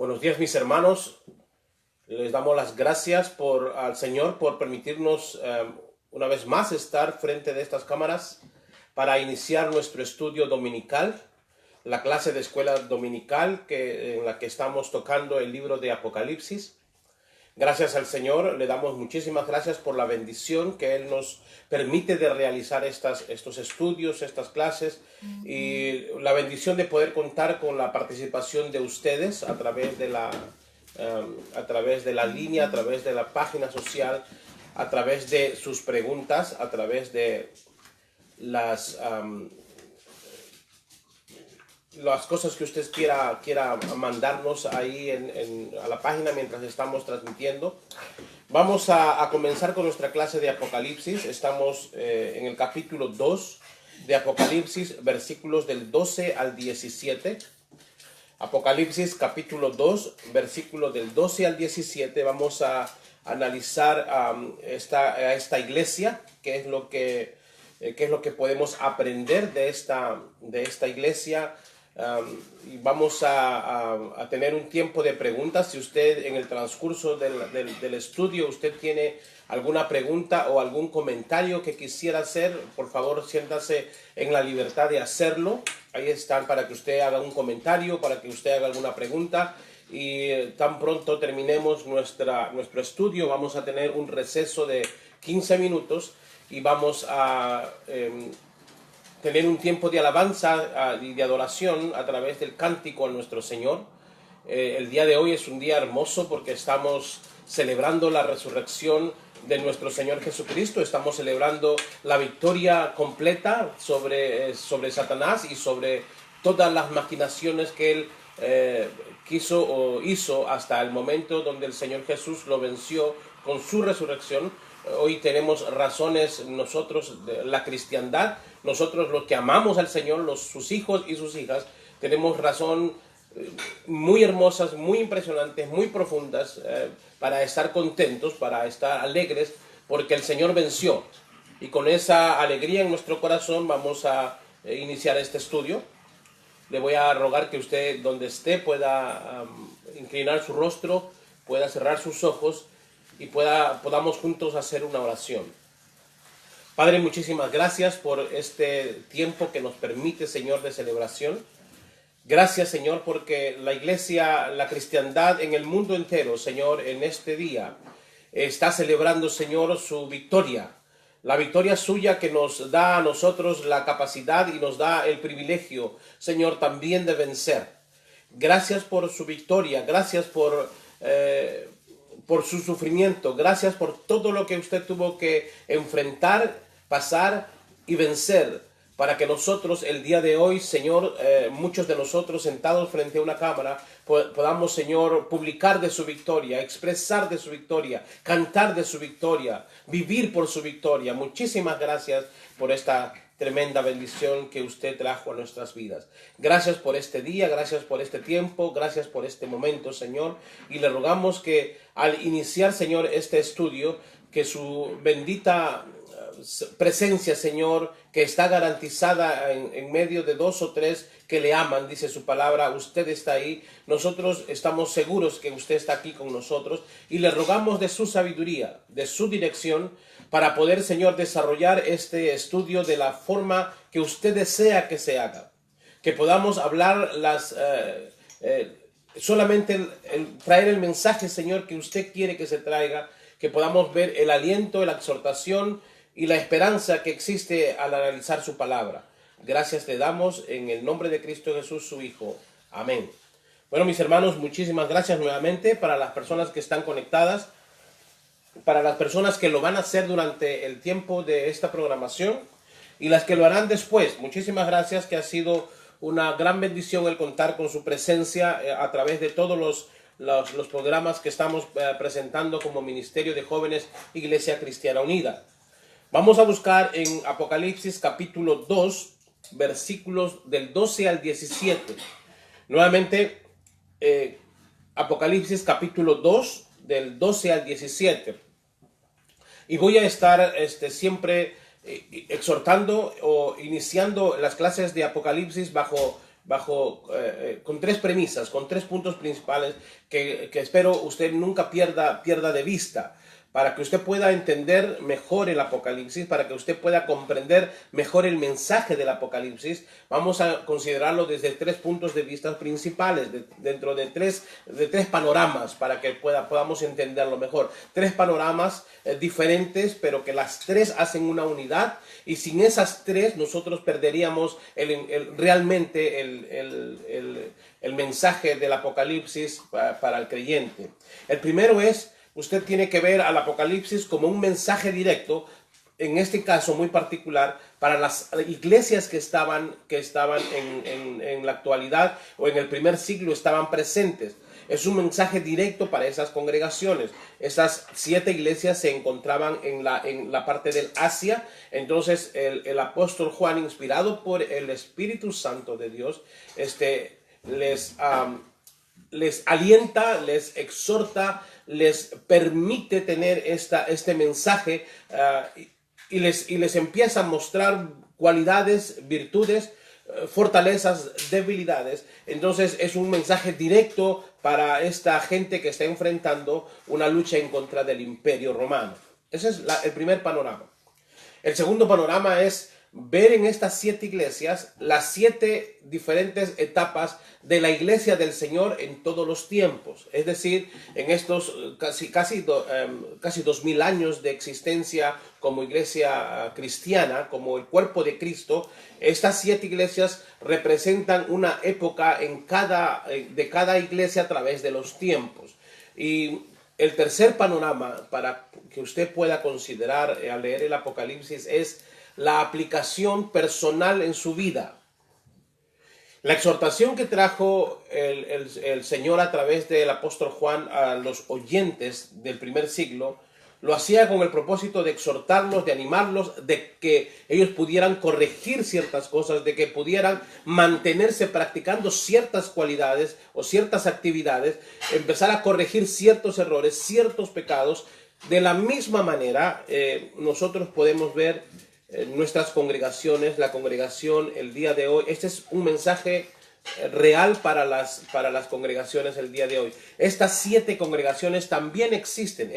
Buenos días, mis hermanos. Les damos las gracias al Señor por permitirnos una vez más estar frente de estas cámaras para iniciar nuestro estudio dominical, la clase de escuela dominical en la que estamos tocando el libro de Apocalipsis. Gracias al Señor, le damos muchísimas gracias por la bendición que Él nos permite de realizar estos estudios, estas clases, y la bendición de poder contar con la participación de ustedes a través de la línea, a través de la página social, a través de sus preguntas, a través de las cosas que usted quiera mandarnos ahí a la página mientras estamos transmitiendo. Vamos a comenzar con nuestra clase de Apocalipsis. Estamos en el capítulo 2 de Apocalipsis, versículos del 12 al 17. Apocalipsis capítulo 2, versículos del 12 al 17. Vamos a analizar a esta iglesia, qué es lo que podemos aprender de esta iglesia. Y vamos a tener un tiempo de preguntas. Si usted en el transcurso del estudio usted tiene alguna pregunta o algún comentario que quisiera hacer, por favor siéntase en la libertad de hacerlo. Ahí están para que usted haga un comentario, para que usted haga alguna pregunta. Y tan pronto terminemos nuestro estudio, vamos a tener un receso de 15 minutos y vamos a tener un tiempo de alabanza y de adoración a través del cántico a nuestro Señor. El día de hoy es un día hermoso porque estamos celebrando la resurrección de nuestro Señor Jesucristo. Estamos celebrando la victoria completa sobre Satanás y sobre todas las maquinaciones que él quiso o hizo hasta el momento donde el Señor Jesús lo venció con su resurrección. Hoy tenemos razones nosotros, la cristiandad, nosotros los que amamos al Señor, sus hijos y sus hijas, tenemos razón muy hermosas, muy impresionantes, muy profundas para estar contentos, para estar alegres, porque el Señor venció. Y con esa alegría en nuestro corazón vamos a iniciar este estudio. Le voy a rogar que usted, donde esté, pueda inclinar su rostro, pueda cerrar sus ojos y podamos juntos hacer una oración. Padre, muchísimas gracias por este tiempo que nos permite, Señor, de celebración. Gracias, Señor, porque la iglesia, la cristiandad en el mundo entero, Señor, en este día está celebrando, Señor, su victoria. La victoria suya que nos da a nosotros la capacidad y nos da el privilegio, Señor, también de vencer. Gracias por su victoria, gracias por su sufrimiento, gracias por todo lo que usted tuvo que enfrentar, pasar y vencer, para que nosotros el día de hoy, Señor, muchos de nosotros sentados frente a una cámara, podamos, Señor, publicar de su victoria, expresar de su victoria, cantar de su victoria, vivir por su victoria. Muchísimas gracias por esta tremenda bendición que usted trajo a nuestras vidas. Gracias por este día, gracias por este tiempo, gracias por este momento, Señor. Y le rogamos que al iniciar, Señor, este estudio, que su bendita presencia, Señor, que está garantizada en medio de 2 o 3 que le aman, dice su palabra, usted está ahí, nosotros estamos seguros que usted está aquí con nosotros y le rogamos de su sabiduría, de su dirección, para poder, Señor, desarrollar este estudio de la forma que usted desea que se haga, que podamos hablar solamente traer el mensaje, Señor, que usted quiere que se traiga, que podamos ver el aliento, la exhortación y la esperanza que existe al analizar su palabra. Gracias te damos en el nombre de Cristo Jesús, su Hijo. Amén. Bueno, mis hermanos, muchísimas gracias nuevamente para las personas que están conectadas, para las personas que lo van a hacer durante el tiempo de esta programación y las que lo harán después. Muchísimas gracias, que ha sido una gran bendición el contar con su presencia a través de todos los programas que estamos presentando como Ministerio de Jóvenes Iglesia Cristiana Unida. Vamos a buscar en Apocalipsis capítulo 2, versículos del 12 al 17. Nuevamente, Apocalipsis capítulo 2, del 12 al 17. Y voy a estar siempre exhortando o iniciando las clases de Apocalipsis bajo con tres premisas, con tres puntos principales que espero usted nunca pierda de vista, para que usted pueda entender mejor el Apocalipsis, para que usted pueda comprender mejor el mensaje del Apocalipsis. Vamos a considerarlo desde tres puntos de vista principales, dentro de tres panoramas, para que podamos entenderlo mejor. Tres panoramas diferentes, pero que las tres hacen una unidad, y sin esas tres nosotros perderíamos realmente el mensaje del Apocalipsis para el creyente. El primero es: usted tiene que ver al Apocalipsis como un mensaje directo, en este caso muy particular, para las iglesias que estaban en la actualidad o en el primer siglo estaban presentes. Es un mensaje directo para esas congregaciones. Esas 7 iglesias se encontraban en la parte del Asia. Entonces el apóstol Juan, inspirado por el Espíritu Santo de Dios, les alienta, les exhorta, les permite tener este mensaje y les empieza a mostrar cualidades, virtudes, fortalezas, debilidades. Entonces es un mensaje directo para esta gente que está enfrentando una lucha en contra del Imperio Romano. Ese es el primer panorama. El segundo panorama es ver en estas 7 iglesias las 7 diferentes etapas de la iglesia del Señor en todos los tiempos. Es decir, en estos casi 2000 años de existencia como iglesia cristiana, como el cuerpo de Cristo, estas 7 iglesias representan una época de cada iglesia a través de los tiempos. Y el tercer panorama para que usted pueda considerar al leer el Apocalipsis es la aplicación personal en su vida. La exhortación que trajo el Señor a través del apóstol Juan a los oyentes del primer siglo, lo hacía con el propósito de exhortarlos, de animarlos, de que ellos pudieran corregir ciertas cosas, de que pudieran mantenerse practicando ciertas cualidades o ciertas actividades, empezar a corregir ciertos errores, ciertos pecados. De la misma manera, nosotros podemos ver nuestras congregaciones, la congregación el día de hoy. Este es un mensaje real para las congregaciones el día de hoy. Estas 7 congregaciones también existen.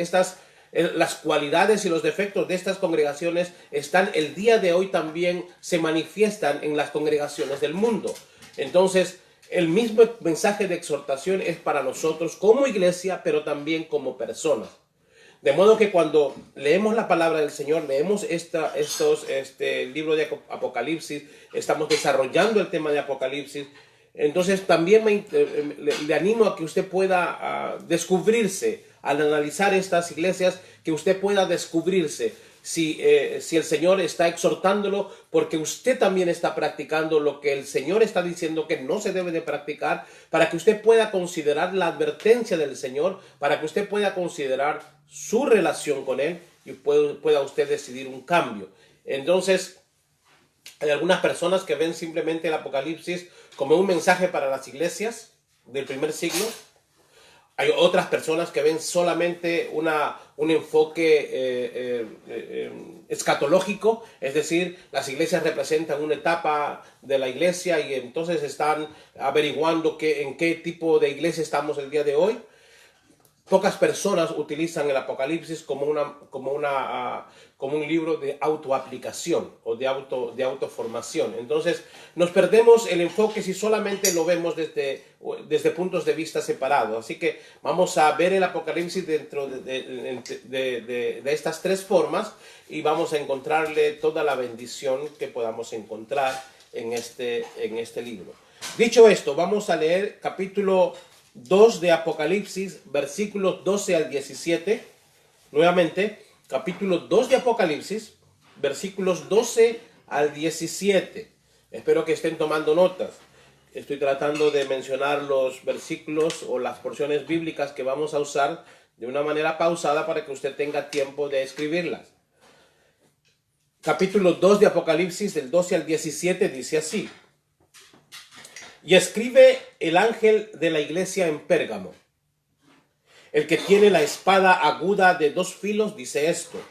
Las cualidades y los defectos de estas congregaciones están el día de hoy, también se manifiestan en las congregaciones del mundo. Entonces, el mismo mensaje de exhortación es para nosotros como iglesia, pero también como personas. De modo que cuando leemos la palabra del Señor, leemos este libro de Apocalipsis, estamos desarrollando el tema de Apocalipsis, entonces también le animo a que usted pueda descubrirse, al analizar estas iglesias, que usted pueda descubrirse si el Señor está exhortándolo, porque usted también está practicando lo que el Señor está diciendo que no se debe de practicar, para que usted pueda considerar la advertencia del Señor, para que usted pueda considerar su relación con Él y pueda usted decidir un cambio. Entonces, hay algunas personas que ven simplemente el Apocalipsis como un mensaje para las iglesias del primer siglo. Hay otras personas que ven solamente un enfoque escatológico, es decir, las iglesias representan una etapa de la iglesia y entonces están averiguando en qué tipo de iglesia estamos el día de hoy. Pocas personas utilizan el Apocalipsis como un libro de autoaplicación o de autoformación. Entonces, nos perdemos el enfoque si solamente lo vemos desde puntos de vista separados. Así que vamos a ver el Apocalipsis dentro de estas 3 formas y vamos a encontrarle toda la bendición que podamos encontrar en este libro. Dicho esto, vamos a leer capítulo 2 de Apocalipsis, versículos 12 al 17. Nuevamente, capítulo 2 de Apocalipsis, versículos 12 al 17. Espero que estén tomando notas. Estoy tratando de mencionar los versículos o las porciones bíblicas que vamos a usar de una manera pausada para que usted tenga tiempo de escribirlas. Capítulo 2 de Apocalipsis, del 12 al 17, dice así: y escribe el ángel de la iglesia en Pérgamo, el que tiene la espada aguda de 2 filos, dice esto: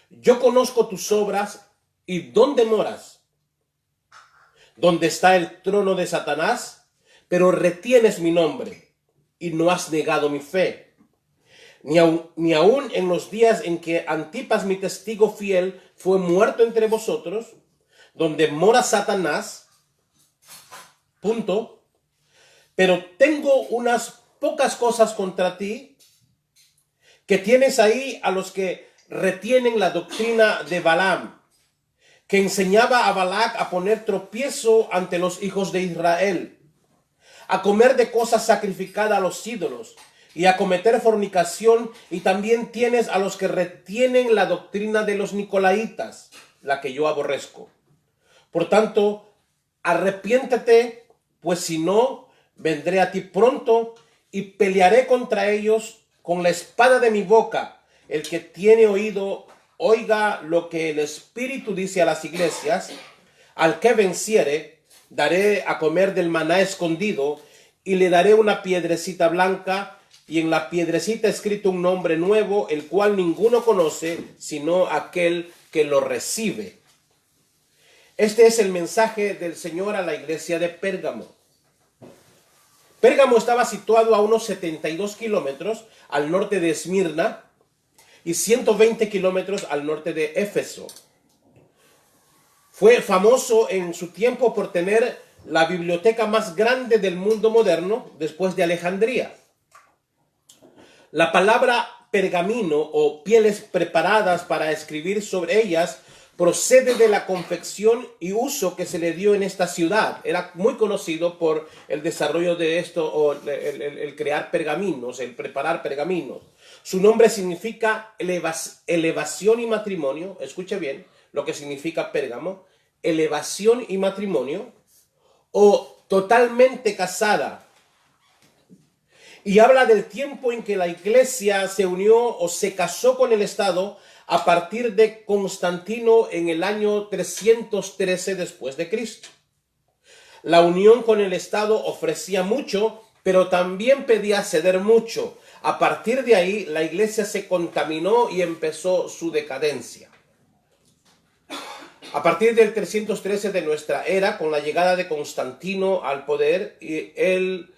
yo conozco tus obras y dónde moras, donde está el trono de Satanás, pero retienes mi nombre y no has negado mi fe. Ni aun en los días en que Antipas, mi testigo fiel, fue muerto entre vosotros, donde mora Satanás, punto. Pero tengo unas pocas cosas contra ti, que tienes ahí a los que retienen la doctrina de Balaam, que enseñaba a Balac a poner tropiezo ante los hijos de Israel, a comer de cosas sacrificadas a los ídolos y a cometer fornicación. Y también tienes a los que retienen la doctrina de los nicolaitas, la que yo aborrezco. Por tanto, arrepiéntete, pues si no, vendré a ti pronto y pelearé contra ellos con la espada de mi boca. El que tiene oído, oiga lo que el Espíritu dice a las iglesias. Al que venciere, daré a comer del maná escondido, y le daré una piedrecita blanca, y en la piedrecita escrito un nombre nuevo, el cual ninguno conoce, sino aquel que lo recibe. Este es el mensaje del Señor a la iglesia de Pérgamo. Pérgamo estaba situado a unos 72 kilómetros al norte de Esmirna y 120 kilómetros al norte de Éfeso. Fue famoso en su tiempo por tener la biblioteca más grande del mundo moderno después de Alejandría. La palabra pergamino o pieles preparadas para escribir sobre ellas procede de la confección y uso que se le dio en esta ciudad. Era muy conocido por el desarrollo de esto, o el crear pergaminos, el preparar pergaminos. Su nombre significa elevación y matrimonio. Escuche bien lo que significa Pérgamo: elevación y matrimonio, o totalmente casada. Y habla del tiempo en que la iglesia se unió o se casó con el Estado a partir de Constantino en el año 313 después de Cristo. La unión con el Estado ofrecía mucho, pero también pedía ceder mucho. A partir de ahí, la iglesia se contaminó y empezó su decadencia. A partir del 313 de nuestra era, con la llegada de Constantino al poder, él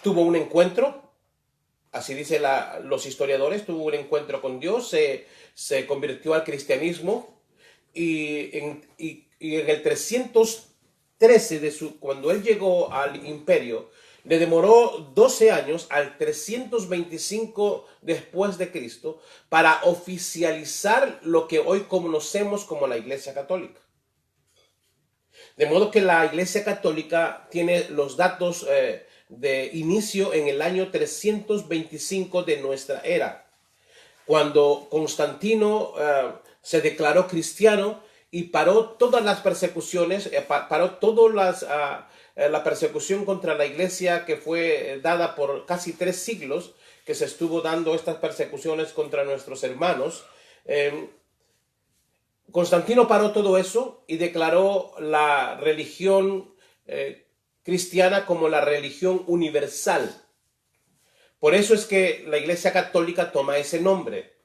tuvo un encuentro. Así dicen los historiadores, tuvo un encuentro con Dios, se convirtió al cristianismo, y en el 313, cuando él llegó al imperio, le demoró 12 años al 325 después de Cristo para oficializar lo que hoy conocemos como la Iglesia Católica. De modo que la Iglesia Católica tiene los datos de inicio en el año 325 de nuestra era, cuando Constantino se declaró cristiano y paró todas las persecuciones, paró toda la persecución contra la iglesia que fue dada por casi 3 siglos, que se estuvo dando estas persecuciones contra nuestros hermanos. Constantino paró todo eso y declaró la religión cristiana como la religión universal. Por eso es que la Iglesia Católica toma ese nombre,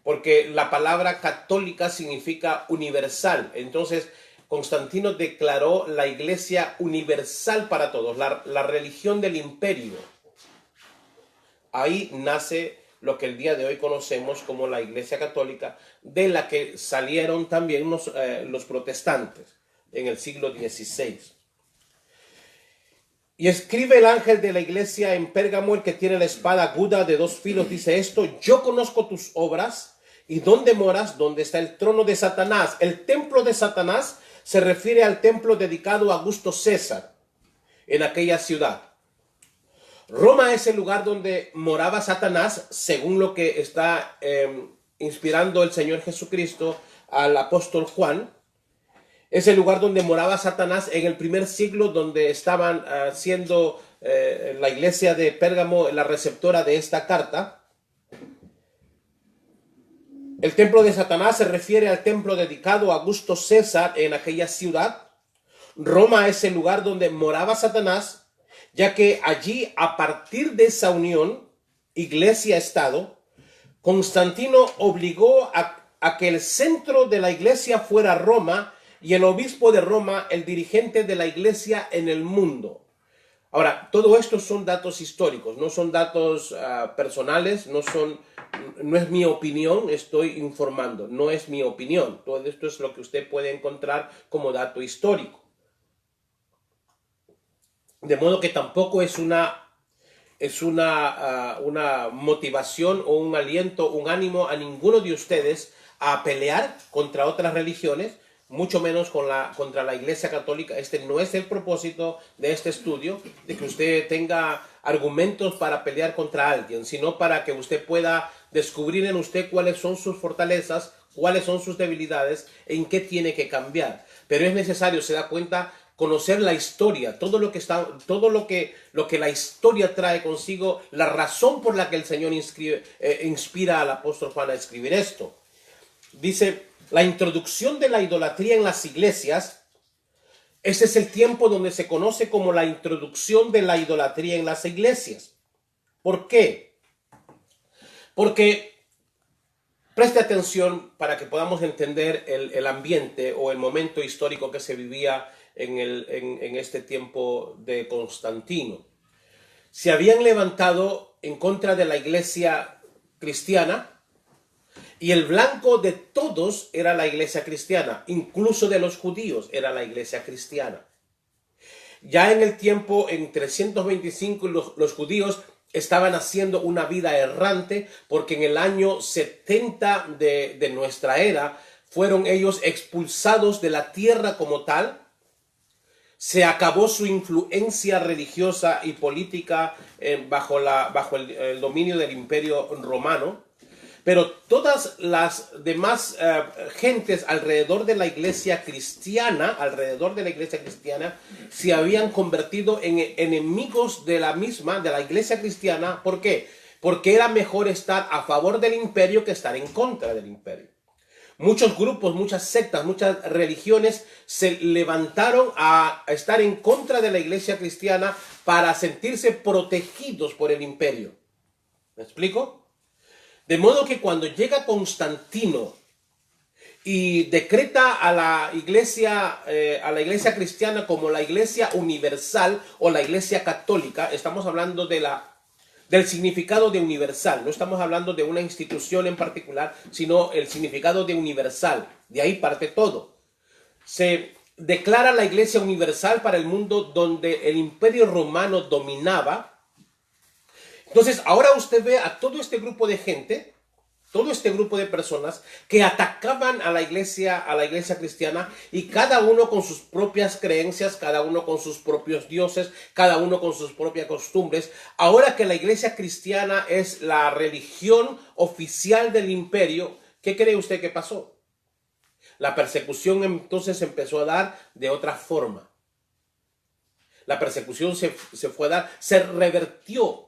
porque la palabra católica significa universal. Entonces, Constantino declaró la Iglesia universal para todos, la religión del imperio. Ahí nace lo que el día de hoy conocemos como la Iglesia Católica, de la que salieron también los protestantes en el siglo XVI. Y escribe el ángel de la iglesia en Pérgamo, el que tiene la espada aguda de 2 filos, dice esto: yo conozco tus obras y dónde moras, donde está el trono de Satanás. El templo de Satanás se refiere al templo dedicado a Augusto César en aquella ciudad. Roma es el lugar donde moraba Satanás, según lo que está inspirando el Señor Jesucristo al apóstol Juan. Es el lugar donde moraba Satanás en el primer siglo, donde estaban siendo la iglesia de Pérgamo la receptora de esta carta. El templo de Satanás se refiere al templo dedicado a Augusto César en aquella ciudad. Roma es el lugar donde moraba Satanás, ya que allí, a partir de esa unión, iglesia-estado, Constantino obligó a que el centro de la iglesia fuera Roma, y el obispo de Roma el dirigente de la iglesia en el mundo. Ahora, todo esto son datos históricos, no son datos personales, no es mi opinión, estoy informando, no es mi opinión. Todo esto es lo que usted puede encontrar como dato histórico. De modo que tampoco es una motivación o un aliento, un ánimo a ninguno de ustedes a pelear contra otras religiones, mucho menos contra la Iglesia Católica. Este no es el propósito de este estudio, de que usted tenga argumentos para pelear contra alguien, sino para que usted pueda descubrir en usted cuáles son sus fortalezas, cuáles son sus debilidades, en qué tiene que cambiar. Pero es necesario, se da cuenta, conocer la historia, todo lo que la historia trae consigo, la razón por la que el Señor inspira al apóstol Juan a escribir esto. Dice, la introducción de la idolatría en las iglesias, ese es el tiempo donde se conoce como la introducción de la idolatría en las iglesias. ¿Por qué? Porque, preste atención para que podamos entender el ambiente o el momento histórico que se vivía en este tiempo de Constantino. Se habían levantado en contra de la iglesia cristiana y el blanco de todos era la iglesia cristiana, incluso de los judíos era la iglesia cristiana. Ya en el tiempo, en 325, los judíos estaban haciendo una vida errante porque en el año 70 de nuestra era fueron ellos expulsados de la tierra como tal. Se acabó su influencia religiosa y política bajo el dominio del Imperio Romano, pero todas las demás gentes alrededor de la iglesia cristiana, se habían convertido en enemigos de la iglesia cristiana. ¿Por qué? Porque era mejor estar a favor del imperio que estar en contra del imperio. Muchos grupos, muchas sectas, muchas religiones se levantaron a estar en contra de la iglesia cristiana para sentirse protegidos por el imperio. ¿Me explico? De modo que cuando llega Constantino y decreta a la iglesia cristiana como la iglesia universal o la iglesia católica, estamos hablando del significado de universal, no estamos hablando de una institución en particular, sino el significado de universal. De ahí parte todo. Se declara la iglesia universal para el mundo donde el imperio romano dominaba. Entonces, ahora usted ve a todo este grupo de gente, todo este grupo de personas que atacaban a la iglesia cristiana, y cada uno con sus propias creencias, cada uno con sus propios dioses, cada uno con sus propias costumbres. Ahora que la iglesia cristiana es la religión oficial del imperio, ¿qué cree usted que pasó? La persecución entonces empezó a dar de otra forma. La persecución se fue a dar, se revertió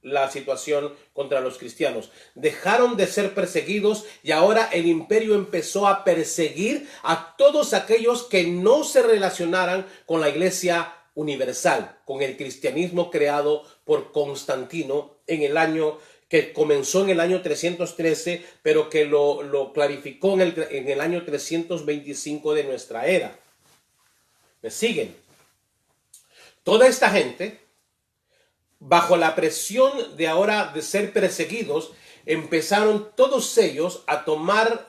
la situación contra los cristianos. Dejaron de ser perseguidos y ahora el imperio empezó a perseguir a todos aquellos que no se relacionaran con la iglesia universal, con el cristianismo creado por Constantino en el año que comenzó en el año 313, pero que lo clarificó en el año 325 de nuestra era. ¿Me siguen? Toda esta gente, bajo la presión de ahora de ser perseguidos, empezaron todos ellos a tomar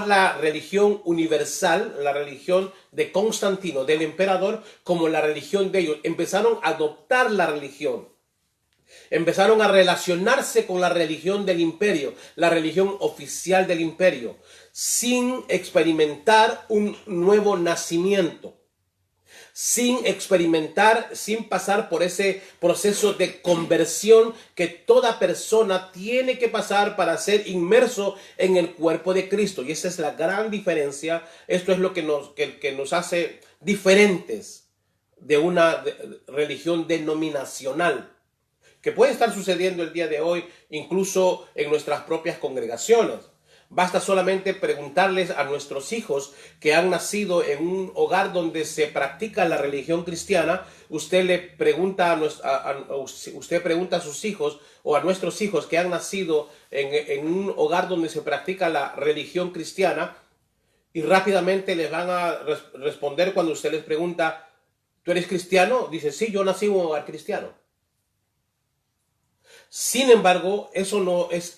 la religión universal, la religión de Constantino, del emperador, como la religión de ellos. Empezaron a adoptar la religión. Empezaron a relacionarse con la religión del imperio, la religión oficial del imperio, sin experimentar un nuevo nacimiento, sin pasar por ese proceso de conversión que toda persona tiene que pasar para ser inmerso en el cuerpo de Cristo. Y esa es la gran diferencia. Esto es lo que nos hace diferentes de una religión denominacional, que puede estar sucediendo el día de hoy, incluso en nuestras propias congregaciones. Basta solamente preguntarles a nuestros hijos que han nacido en un hogar donde se practica la religión cristiana. Usted pregunta a sus hijos o a nuestros hijos que han nacido en un hogar donde se practica la religión cristiana, y rápidamente les van a responder cuando usted les pregunta, ¿tú eres cristiano? Dice, sí, yo nací en un hogar cristiano. Sin embargo, eso no es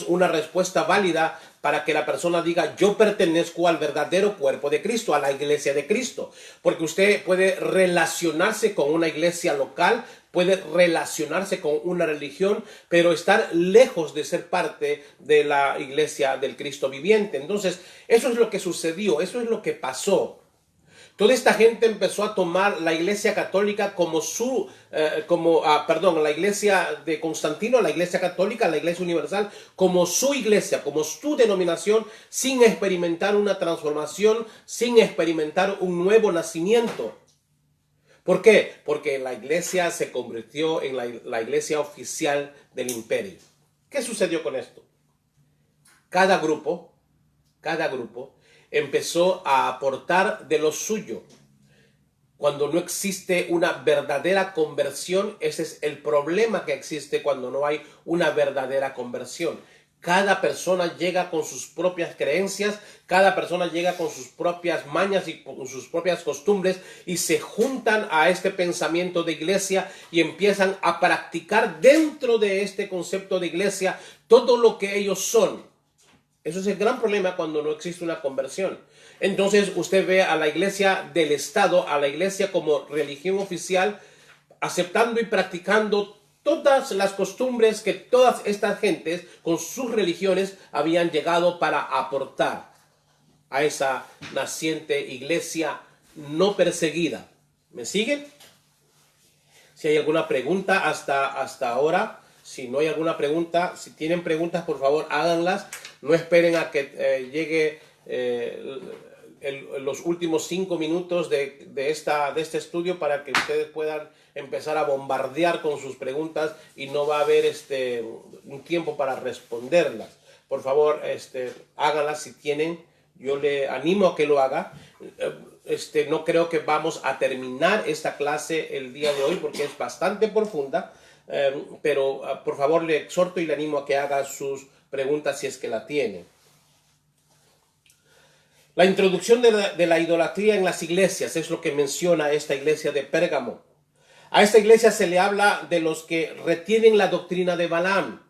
una respuesta válida para que la persona diga, yo pertenezco al verdadero cuerpo de Cristo, a la iglesia de Cristo. Porque usted puede relacionarse con una iglesia local, puede relacionarse con una religión, pero estar lejos de ser parte de la iglesia del Cristo viviente. Entonces, eso es lo que sucedió, eso es lo que pasó. Toda esta gente empezó a tomar la iglesia católica como la iglesia de Constantino, la iglesia católica, la iglesia universal, como su iglesia, como su denominación, sin experimentar una transformación, sin experimentar un nuevo nacimiento. ¿Por qué? Porque la iglesia se convirtió en la iglesia oficial del imperio. ¿Qué sucedió con esto? Cada grupo empezó a aportar de lo suyo. Cuando no existe una verdadera conversión, ese es el problema que existe cuando no hay una verdadera conversión. Cada persona llega con sus propias creencias, cada persona llega con sus propias mañas y con sus propias costumbres y se juntan a este pensamiento de iglesia y empiezan a practicar dentro de este concepto de iglesia todo lo que ellos son. Eso es el gran problema cuando no existe una conversión. Entonces usted ve a la iglesia del Estado, a la iglesia como religión oficial, aceptando y practicando todas las costumbres que todas estas gentes con sus religiones habían llegado para aportar a esa naciente iglesia no perseguida. ¿Me siguen? Si hay alguna pregunta hasta ahora, si no hay alguna pregunta, si tienen preguntas, por favor háganlas. No esperen a que llegue los últimos 5 minutos de este estudio para que ustedes puedan empezar a bombardear con sus preguntas y no va a haber un tiempo para responderlas. Por favor, háganlas si tienen. Yo le animo a que lo haga. No creo que vamos a terminar esta clase el día de hoy porque es bastante profunda, pero por favor le exhorto y le animo a que haga sus preguntas si es que la tiene. La introducción de la idolatría en las iglesias es lo que menciona esta iglesia de Pérgamo. A esta iglesia se le habla de los que retienen la doctrina de Balaam.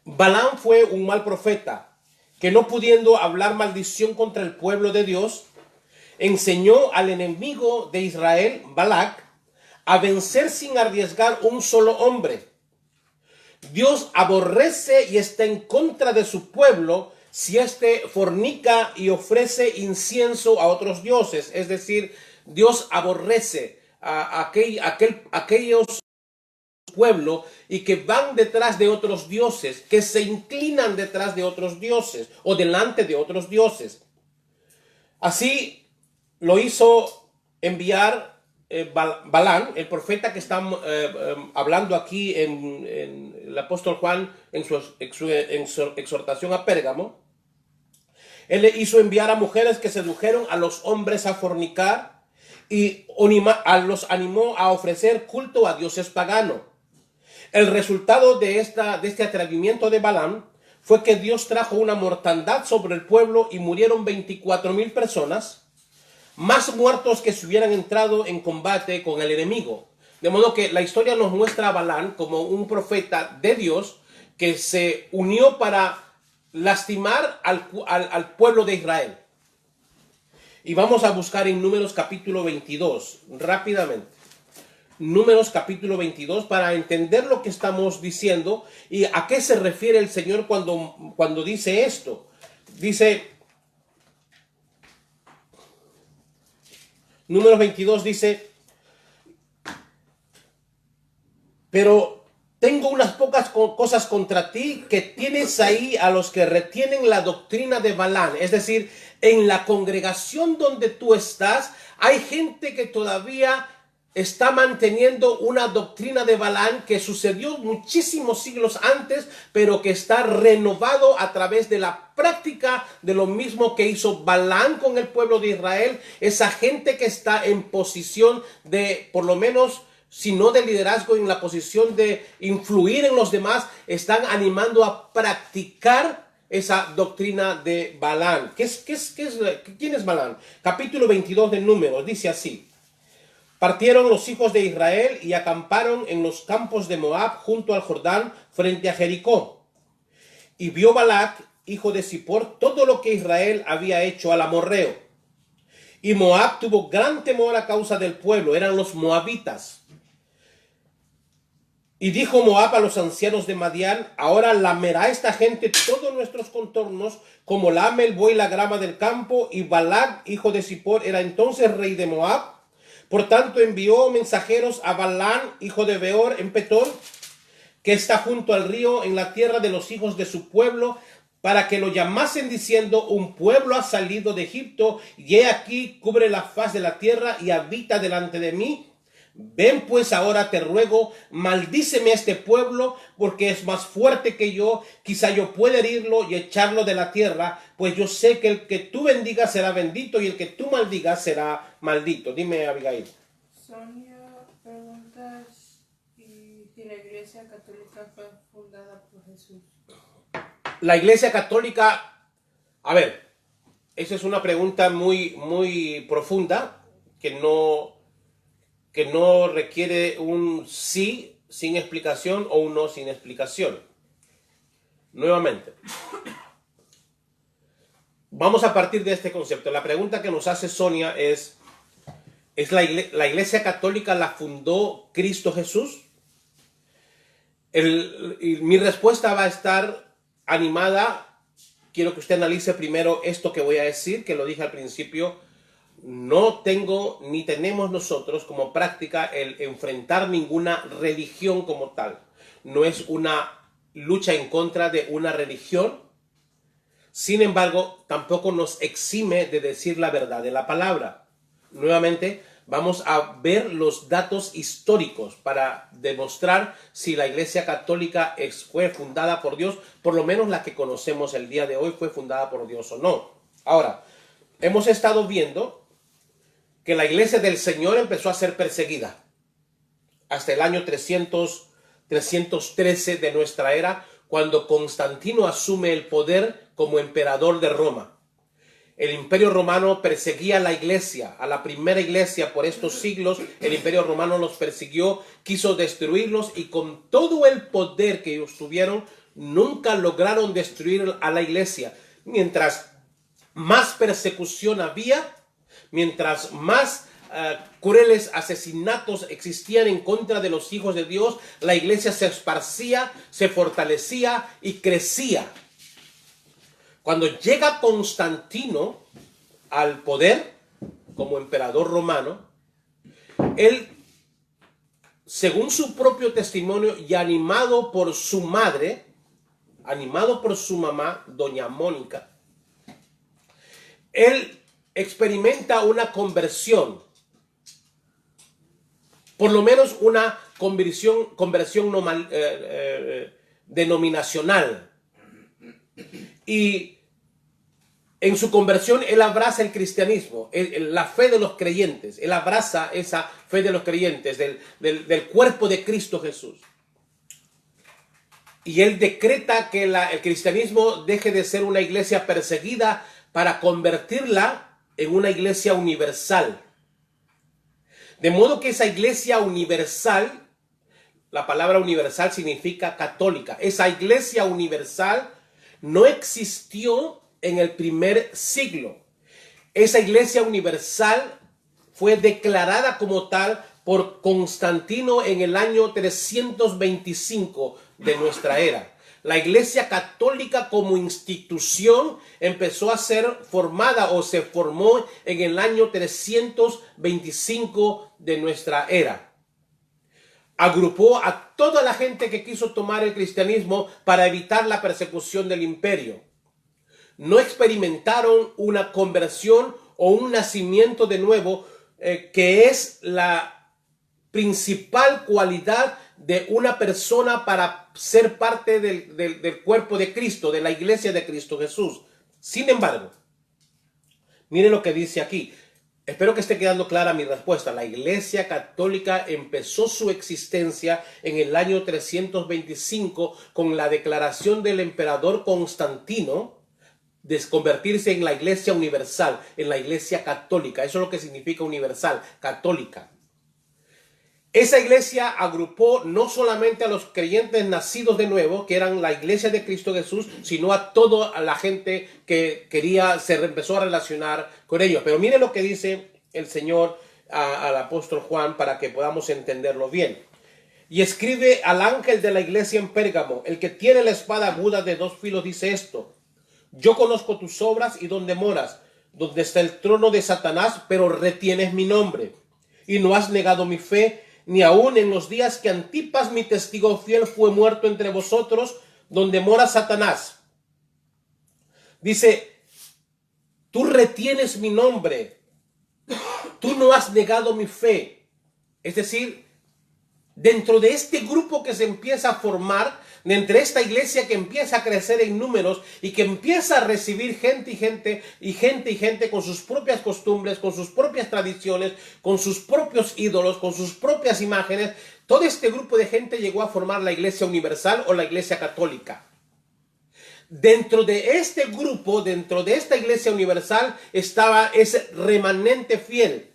Balaam fue un mal profeta que, no pudiendo hablar maldición contra el pueblo de Dios, enseñó al enemigo de Israel, Balac, a vencer sin arriesgar un solo hombre. Dios aborrece y está en contra de su pueblo si éste fornica y ofrece incienso a otros dioses. Es decir, Dios aborrece a aquellos pueblos y que van detrás de otros dioses, que se inclinan detrás de otros dioses o delante de otros dioses. Así lo hizo enviar Balaam, el profeta que está hablando aquí en el apóstol Juan en su exhortación a Pérgamo. Él le hizo enviar a mujeres que sedujeron a los hombres a fornicar y los animó a ofrecer culto a dioses paganos. El resultado de este atrevimiento de Balaam fue que Dios trajo una mortandad sobre el pueblo y murieron 24,000 personas, más muertos que si hubieran entrado en combate con el enemigo. De modo que la historia nos muestra a Balaam como un profeta de Dios que se unió para lastimar al pueblo de Israel. Y vamos a buscar en Números capítulo 22, rápidamente. Números capítulo 22 para entender lo que estamos diciendo y a qué se refiere el Señor cuando dice esto. Dice, Números 22 dice, pero tengo unas pocas cosas contra ti, que tienes ahí a los que retienen la doctrina de Balaam. Es decir, en la congregación donde tú estás, hay gente que todavía está manteniendo una doctrina de Balaam que sucedió muchísimos siglos antes, pero que está renovado a través de la práctica de lo mismo que hizo Balaam con el pueblo de Israel. Esa gente que está en posición de, por lo menos, si no de liderazgo, en la posición de influir en los demás, están animando a practicar esa doctrina de Balaam. ¿Quién es Balaam? Capítulo 22 de Números, dice así. Partieron los hijos de Israel y acamparon en los campos de Moab junto al Jordán frente a Jericó. Y vio Balac, hijo de Zippor, todo lo que Israel había hecho al amorreo. Y Moab tuvo gran temor a causa del pueblo, eran los moabitas. Y dijo Moab a los ancianos de Madián, ahora lamerá esta gente todos nuestros contornos, como lame el buey la grama del campo. Y Balac, hijo de Zippor, era entonces rey de Moab. Por tanto envió mensajeros a Balaam, hijo de Beor, en Petor, que está junto al río, en la tierra de los hijos de su pueblo, para que lo llamasen diciendo, un pueblo ha salido de Egipto, y he aquí cubre la faz de la tierra y habita delante de mí. Ven pues ahora, te ruego, maldíceme a este pueblo, porque es más fuerte que yo. Quizá yo pueda herirlo y echarlo de la tierra, pues yo sé que el que tú bendigas será bendito y el que tú maldigas será maldito. Dime, Abigail. Sonia pregunta si la Iglesia Católica fue fundada por Jesús. La Iglesia Católica, a ver, esa es una pregunta muy profunda que no requiere un sí sin explicación o un no sin explicación. Nuevamente, vamos a partir de este concepto. La pregunta que nos hace Sonia es la Iglesia Católica la fundó Cristo Jesús? Y mi respuesta va a estar animada. Quiero que usted analice primero esto que voy a decir, que lo dije al principio. No tengo ni tenemos nosotros como práctica el enfrentar ninguna religión como tal. No es una lucha en contra de una religión. Sin embargo, tampoco nos exime de decir la verdad de la palabra. Nuevamente, vamos a ver los datos históricos para demostrar si la Iglesia Católica fue fundada por Dios, por lo menos la que conocemos el día de hoy fue fundada por Dios o no. Ahora, hemos estado viendo que la iglesia del Señor empezó a ser perseguida hasta el año 313 de nuestra era, cuando Constantino asume el poder como emperador de Roma. El Imperio Romano perseguía a la iglesia, a la primera iglesia por estos siglos. El Imperio Romano los persiguió, quiso destruirlos y con todo el poder que ellos tuvieron, nunca lograron destruir a la iglesia. Mientras más persecución había, mientras más crueles asesinatos existían en contra de los hijos de Dios, la iglesia se esparcía, se fortalecía y crecía. Cuando llega Constantino al poder como emperador romano, él, según su propio testimonio y animado por su madre, animado por su mamá, doña Mónica, él experimenta una conversión, por lo menos una conversión denominacional. Y en su conversión él abraza el cristianismo, la fe de los creyentes. Él abraza esa fe de los creyentes, del cuerpo de Cristo Jesús. Y él decreta que el cristianismo deje de ser una iglesia perseguida para convertirla en una iglesia universal. De modo que esa iglesia universal, la palabra universal significa católica, esa iglesia universal no existió en el primer siglo. Esa iglesia universal fue declarada como tal por Constantino en el año 325 de nuestra era. La Iglesia Católica como institución empezó a ser formada o se formó en el año 325 de nuestra era. Agrupó a toda la gente que quiso tomar el cristianismo para evitar la persecución del imperio. No experimentaron una conversión o un nacimiento de nuevo, que es la principal cualidad de una persona para ser parte del cuerpo de Cristo, de la iglesia de Cristo Jesús. Sin embargo, miren lo que dice aquí. Espero que esté quedando clara mi respuesta. La Iglesia Católica empezó su existencia en el año 325 con la declaración del emperador Constantino de convertirse en la Iglesia universal, en la Iglesia Católica. Eso es lo que significa universal, católica. Esa iglesia agrupó no solamente a los creyentes nacidos de nuevo, que eran la iglesia de Cristo Jesús, sino a toda la gente que empezó a relacionar con ellos. Pero mire lo que dice el Señor al apóstol Juan para que podamos entenderlo bien. Y escribe al ángel de la iglesia en Pérgamo, el que tiene la espada aguda de 2 filos, dice esto: yo conozco tus obras y dónde moras, donde está el trono de Satanás, pero retienes mi nombre y no has negado mi fe, ni aun en los días que Antipas, mi testigo fiel, fue muerto entre vosotros, donde mora Satanás. Dice, tú retienes mi nombre, tú no has negado mi fe. Es decir, dentro de este grupo que se empieza a formar, dentro de esta iglesia que empieza a crecer en números y que empieza a recibir gente con sus propias costumbres, con sus propias tradiciones, con sus propios ídolos, con sus propias imágenes, todo este grupo de gente llegó a formar la Iglesia Universal o la Iglesia Católica. Dentro de este grupo, dentro de esta Iglesia Universal, estaba ese remanente fiel.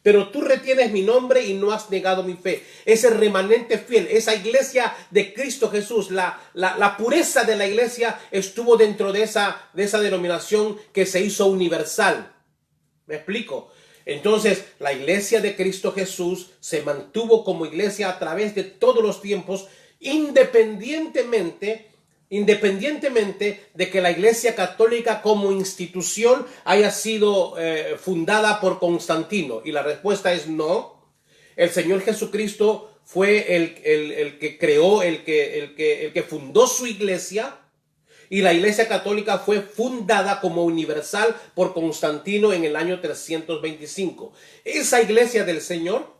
Pero tú retienes mi nombre y no has negado mi fe. Ese remanente fiel, esa iglesia de Cristo Jesús, la pureza de la iglesia estuvo dentro de esa denominación que se hizo universal. ¿Me explico? Entonces, la iglesia de Cristo Jesús se mantuvo como iglesia a través de todos los tiempos, independientemente de que la Iglesia Católica como institución haya sido fundada por Constantino. Y la respuesta es no. El Señor Jesucristo fue el que creó, el que fundó su iglesia, y la Iglesia Católica fue fundada como universal por Constantino en el año 325. Esa iglesia del Señor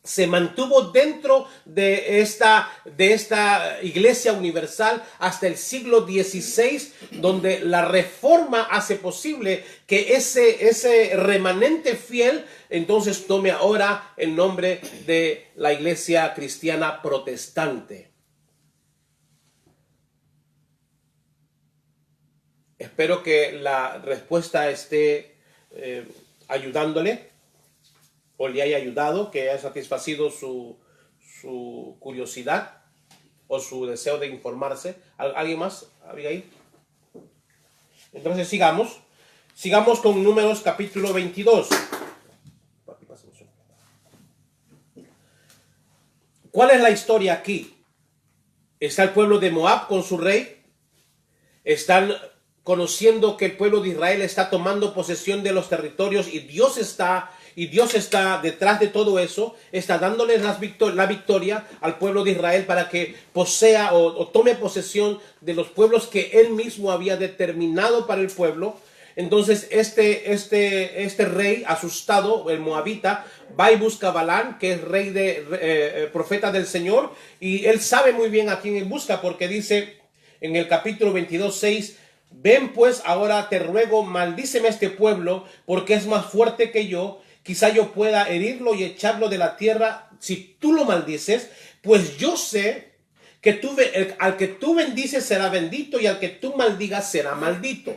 se mantuvo dentro de esta iglesia universal hasta el siglo XVI, donde la reforma hace posible que ese remanente fiel entonces tome ahora el nombre de la iglesia cristiana protestante. Espero que la respuesta esté ayudándole, o le haya ayudado, que haya satisfacido su curiosidad o su deseo de informarse. ¿Alguien más, Abigail? Entonces sigamos con Números capítulo 22. ¿Cuál es la historia aquí? Está el pueblo de Moab con su rey. Están conociendo que el pueblo de Israel está tomando posesión de los territorios y Dios está detrás de todo eso, está dándoles la victoria al pueblo de Israel para que posea o tome posesión de los pueblos que él mismo había determinado para el pueblo. Entonces este rey asustado, el moabita, va y busca a Balán, que es profeta del Señor, y él sabe muy bien a quién él busca, porque dice en el capítulo 22:6, ven pues ahora te ruego, maldíceme a este pueblo, porque es más fuerte que yo. Quizá yo pueda herirlo y echarlo de la tierra si tú lo maldices, pues yo sé que al que tú bendices será bendito y al que tú maldigas será maldito.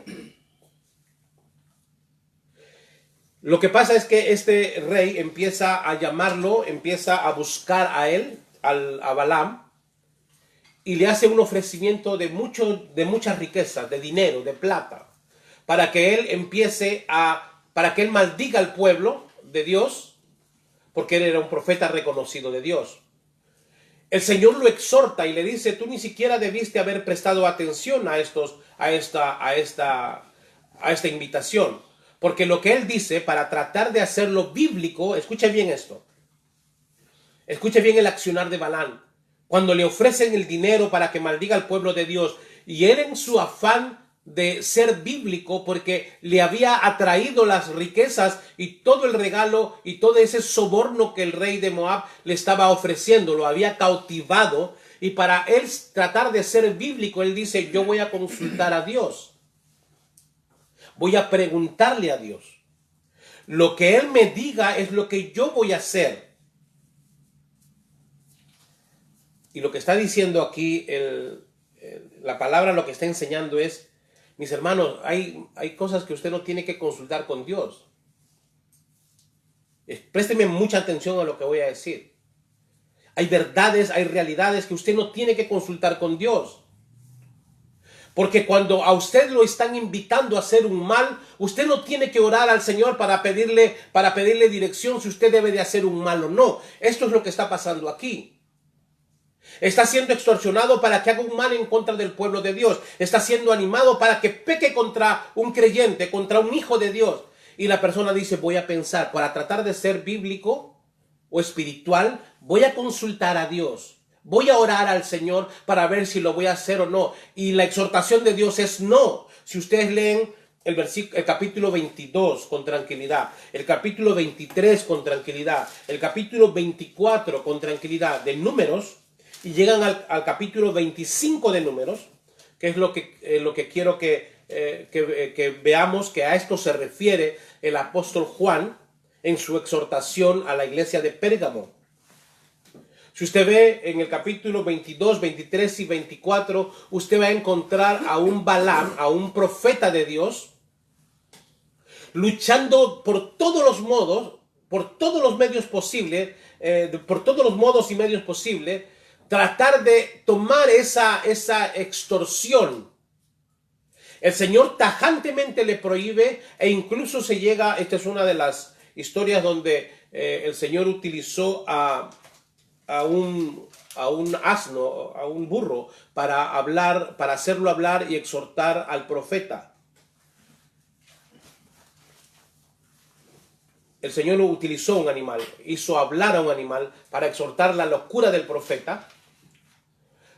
Lo que pasa es que este rey empieza a llamarlo, empieza a buscar a él, a Balaam, y le hace un ofrecimiento de muchas riquezas, de dinero, de plata, para que él maldiga al pueblo de Dios, porque él era un profeta reconocido de Dios. El Señor lo exhorta y le dice, tú ni siquiera debiste haber prestado atención a esta invitación, porque lo que él dice, para tratar de hacerlo bíblico, escuche bien esto, escuche bien el accionar de Balaam, cuando le ofrecen el dinero para que maldiga al pueblo de Dios, y él en su afán de ser bíblico, porque le había atraído las riquezas y todo el regalo y todo ese soborno que el rey de Moab le estaba ofreciendo, lo había cautivado, y para él tratar de ser bíblico, él dice, yo voy a consultar a Dios, voy a preguntarle a Dios. Lo que Él me diga es lo que yo voy a hacer. Y lo que está diciendo aquí, la palabra lo que está enseñando es, mis hermanos, hay cosas que usted no tiene que consultar con Dios. Présteme mucha atención a lo que voy a decir. Hay verdades, hay realidades que usted no tiene que consultar con Dios. Porque cuando a usted lo están invitando a hacer un mal, usted no tiene que orar al Señor para pedirle dirección si usted debe de hacer un mal o no. Esto es lo que está pasando aquí. Está siendo extorsionado para que haga un mal en contra del pueblo de Dios. Está siendo animado para que peque contra un creyente, contra un hijo de Dios. Y la persona dice, voy a pensar, para tratar de ser bíblico o espiritual, voy a consultar a Dios. Voy a orar al Señor para ver si lo voy a hacer o no. Y la exhortación de Dios es no. Si ustedes leen el capítulo 22 con tranquilidad, el capítulo 23 con tranquilidad, el capítulo 24 con tranquilidad de Números, y llegan al capítulo 25 de Números, que es lo que quiero que veamos, que a esto se refiere el apóstol Juan en su exhortación a la iglesia de Pérgamo. Si usted ve en el capítulo 22, 23 y 24, usted va a encontrar a un Balaam, a un profeta de Dios, luchando por todos los modos, por todos los medios posibles, por todos los modos y medios posibles, tratar de tomar esa extorsión. El Señor tajantemente le prohíbe e incluso se llega, esta es una de las historias donde el Señor utilizó a un asno, a un burro, para hacerlo hablar y exhortar al profeta. El Señor utilizó un animal, hizo hablar a un animal para exhortar la locura del profeta.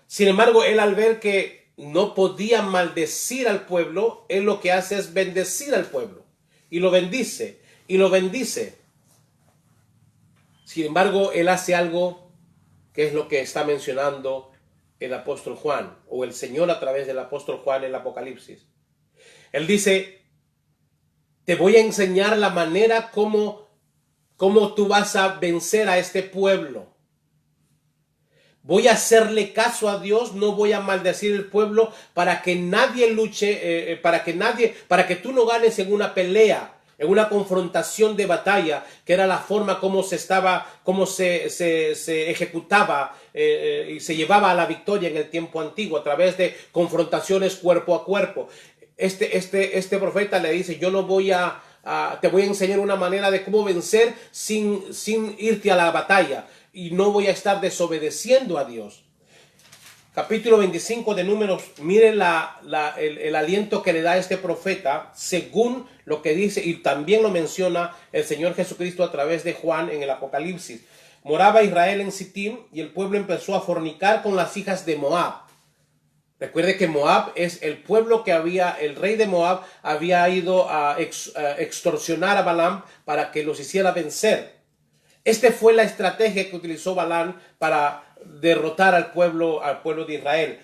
Sin embargo, él, al ver que no podía maldecir al pueblo, él lo que hace es bendecir al pueblo. Y lo bendice, y lo bendice. Sin embargo, él hace algo que es lo que está mencionando el apóstol Juan, o el Señor a través del apóstol Juan en el Apocalipsis. Él dice, te voy a enseñar la manera como tú vas a vencer a este pueblo. Voy a hacerle caso a Dios, no voy a maldecir el pueblo para que nadie luche, para que tú no ganes en una pelea, en una confrontación de batalla, que era la forma como se ejecutaba y se llevaba a la victoria en el tiempo antiguo, a través de confrontaciones cuerpo a cuerpo. Este profeta le dice, yo no voy te voy a enseñar una manera de cómo vencer sin irte a la batalla, y no voy a estar desobedeciendo a Dios. Capítulo 25 de Números, miren el aliento que le da este profeta, según lo que dice, y también lo menciona el Señor Jesucristo a través de Juan en el Apocalipsis. Moraba Israel en Sittim, y el pueblo empezó a fornicar con las hijas de Moab. Recuerde que Moab es el pueblo el rey de Moab había ido a extorsionar a Balaam para que los hiciera vencer. Esta fue la estrategia que utilizó Balaam para derrotar al pueblo de Israel.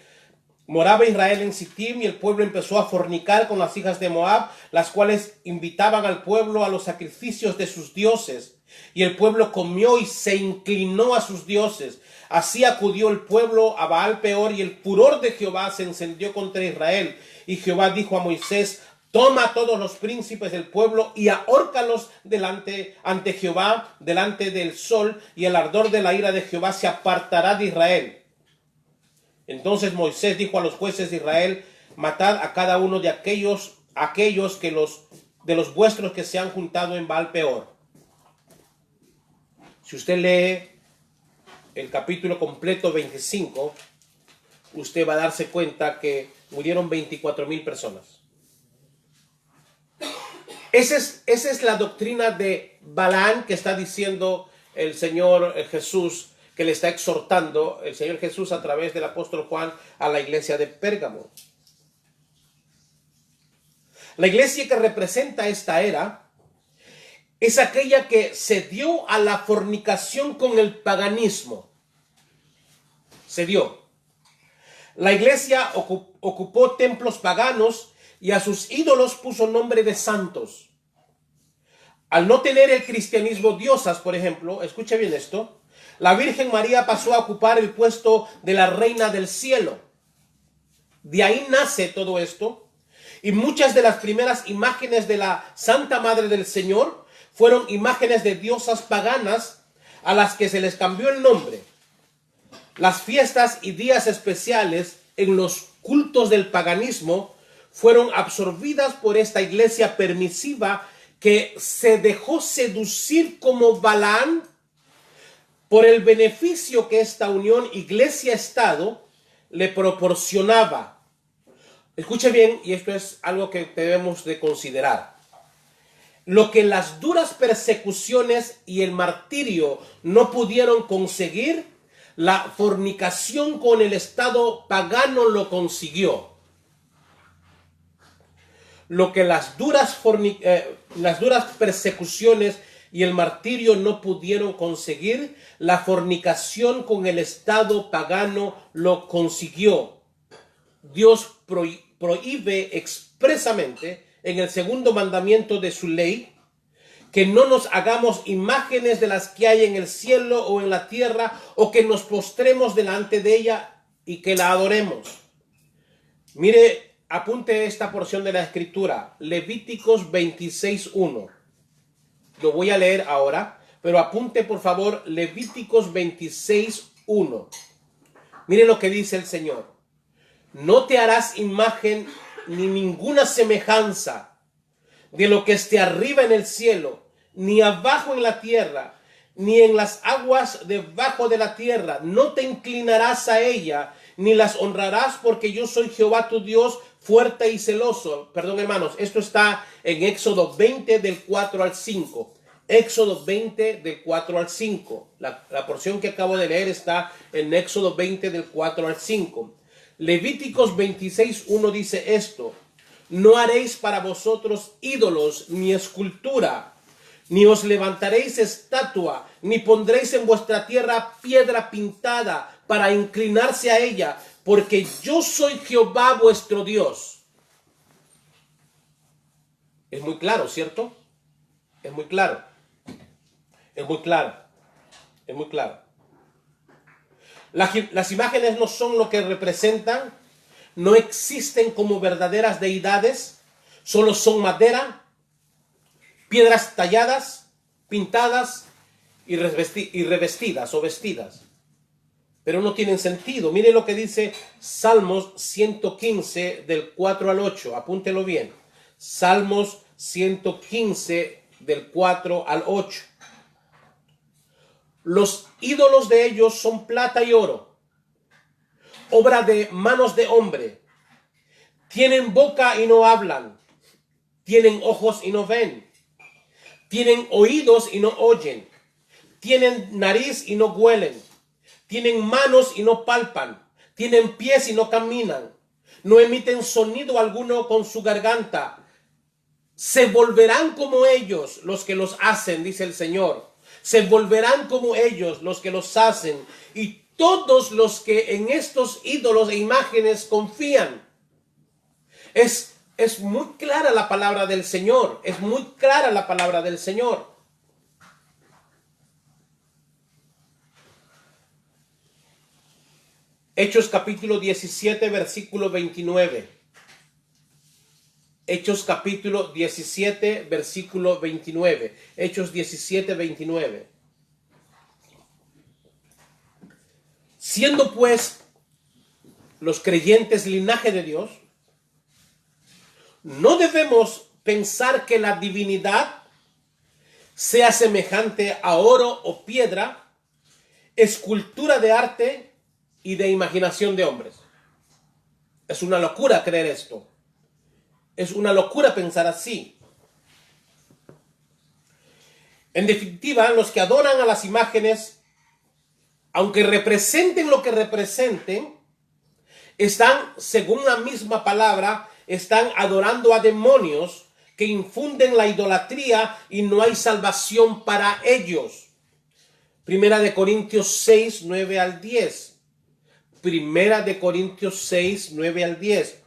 Moraba Israel en Sittim, y el pueblo empezó a fornicar con las hijas de Moab, las cuales invitaban al pueblo a los sacrificios de sus dioses. Y el pueblo comió y se inclinó a sus dioses. Así acudió el pueblo a Baal Peor, y el furor de Jehová se encendió contra Israel. Y Jehová dijo a Moisés, toma a todos los príncipes del pueblo y ahórcalos ante Jehová, delante del sol, y el ardor de la ira de Jehová se apartará de Israel. Entonces Moisés dijo a los jueces de Israel, matad a cada uno de aquellos de los vuestros que se han juntado en Baal Peor. Si usted lee el capítulo completo 25, usted va a darse cuenta que murieron 24,000 personas. Esa es la doctrina de Balaam que está diciendo el Señor Jesús, que le está exhortando el Señor Jesús a través del apóstol Juan a la iglesia de Pérgamo. La iglesia que representa esta era es aquella que se dio a la fornicación con el paganismo. Se dio. La iglesia ocupó templos paganos y a sus ídolos puso nombre de santos. Al no tener el cristianismo diosas, por ejemplo, escuche bien esto, la Virgen María pasó a ocupar el puesto de la reina del cielo. De ahí nace todo esto. Y muchas de las primeras imágenes de la Santa Madre del Señor fueron imágenes de diosas paganas a las que se les cambió el nombre. Las fiestas y días especiales en los cultos del paganismo fueron absorbidas por esta iglesia permisiva que se dejó seducir como Balaán por el beneficio que esta unión iglesia-estado le proporcionaba. Escuche bien, y esto es algo que debemos de considerar. Lo que las duras persecuciones y el martirio no pudieron conseguir, la fornicación con el estado pagano lo consiguió. Lo que las duras persecuciones y el martirio no pudieron conseguir, la fornicación con el estado pagano lo consiguió. Dios prohíbe expresamente en el segundo mandamiento de su ley que no nos hagamos imágenes de las que hay en el cielo o en la tierra, o que nos postremos delante de ella y que la adoremos. Mire, apunte esta porción de la escritura, Levíticos 26:1. Lo voy a leer ahora, pero apunte por favor Levíticos 26:1. Mire lo que dice el Señor. No te harás imagen ni ninguna semejanza de lo que esté arriba en el cielo, ni abajo en la tierra, ni en las aguas debajo de la tierra. No te inclinarás a ella, ni las honrarás, porque yo soy Jehová tu Dios, fuerte y celoso. Perdón, hermanos, esto está en Éxodo 20 del 4 al 5. Éxodo 20 del 4 al 5. La porción que acabo de leer está en Éxodo 20 del 4 al 5. Levíticos 26:1 dice esto: no haréis para vosotros ídolos ni escultura, ni os levantaréis estatua, ni pondréis en vuestra tierra piedra pintada para inclinarse a ella, porque yo soy Jehová vuestro Dios. Es muy claro, ¿cierto? Es muy claro. Es muy claro. Es muy claro. Las imágenes no son lo que representan, no existen como verdaderas deidades, solo son madera, piedras talladas, pintadas y revestidas o vestidas. Pero no tienen sentido. Mire lo que dice Salmos 115 del 4 al 8. Apúntelo bien. Salmos 115 del 4 al 8. Los ídolos de ellos son plata y oro, obra de manos de hombre. Tienen boca y no hablan. Tienen ojos y no ven. Tienen oídos y no oyen. Tienen nariz y no huelen. Tienen manos y no palpan. Tienen pies y no caminan. No emiten sonido alguno con su garganta. Se volverán como ellos los que los hacen, dice el Señor. Se volverán como ellos los que los hacen. Y todos los que en estos ídolos e imágenes confían. Es muy clara la palabra del Señor. Es muy clara la palabra del Señor. Hechos capítulo 17, versículo 29. Hechos capítulo 17, versículo 29. Hechos 17, 29. Siendo pues los creyentes linaje de Dios, no debemos pensar que la divinidad sea semejante a oro o piedra, escultura de arte y de imaginación de hombres. Es una locura creer esto. Es una locura pensar así. En definitiva, los que adoran a las imágenes, aunque representen lo que representen, están, según la misma palabra, están adorando a demonios que infunden la idolatría y no hay salvación para ellos. Primera de Corintios 6, 9 al 10. Primera de Corintios 6, 9 al 10.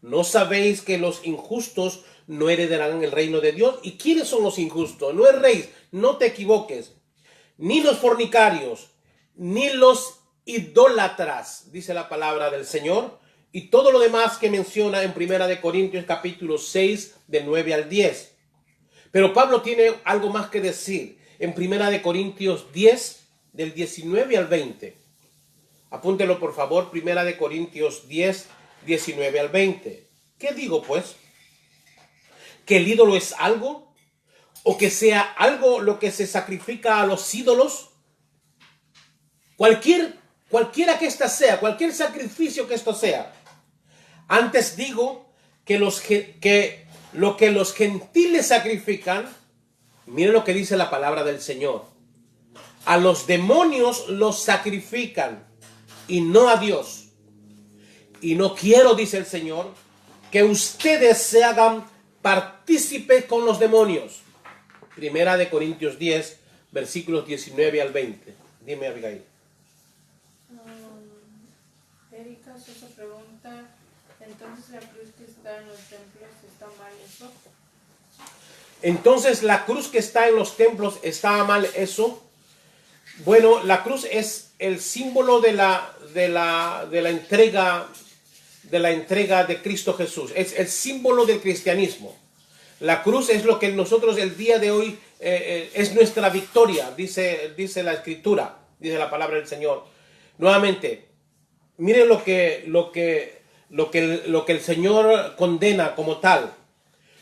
¿No sabéis que los injustos no heredarán el reino de Dios. ¿Y quiénes son los injustos? No es rey, no te equivoques. Ni los fornicarios, ni los idólatras, dice la palabra del Señor, y todo lo demás que menciona en Primera de Corintios capítulo 6, del 9 al 10. Pero Pablo tiene algo más que decir en Primera de Corintios 10, del 19 al 20. Apúntelo por favor, Primera de Corintios 10, 19 al 20. ¿Qué digo pues? ¿Que el ídolo es algo? ¿O que sea algo lo que se sacrifica a los ídolos? Cualquiera que ésta sea, cualquier sacrificio que esto sea. Antes digo que lo que los gentiles sacrifican, miren lo que dice la palabra del Señor. A los demonios los sacrifican y no a Dios. Y no quiero, dice el Señor, que ustedes se hagan partícipes con los demonios. Primera de Corintios 10, versículos 19 al 20. Dime, Abigail. Erika Sosa pregunta, entonces la cruz que está en los templos está mal eso. Entonces la cruz que está en los templos está mal eso. Bueno, la cruz es el símbolo de la entrega de Cristo Jesús. Es el símbolo del cristianismo. La cruz es lo que nosotros el día de hoy es nuestra victoria, dice la Escritura, dice la palabra del Señor. Nuevamente, miren lo que el Señor condena como tal.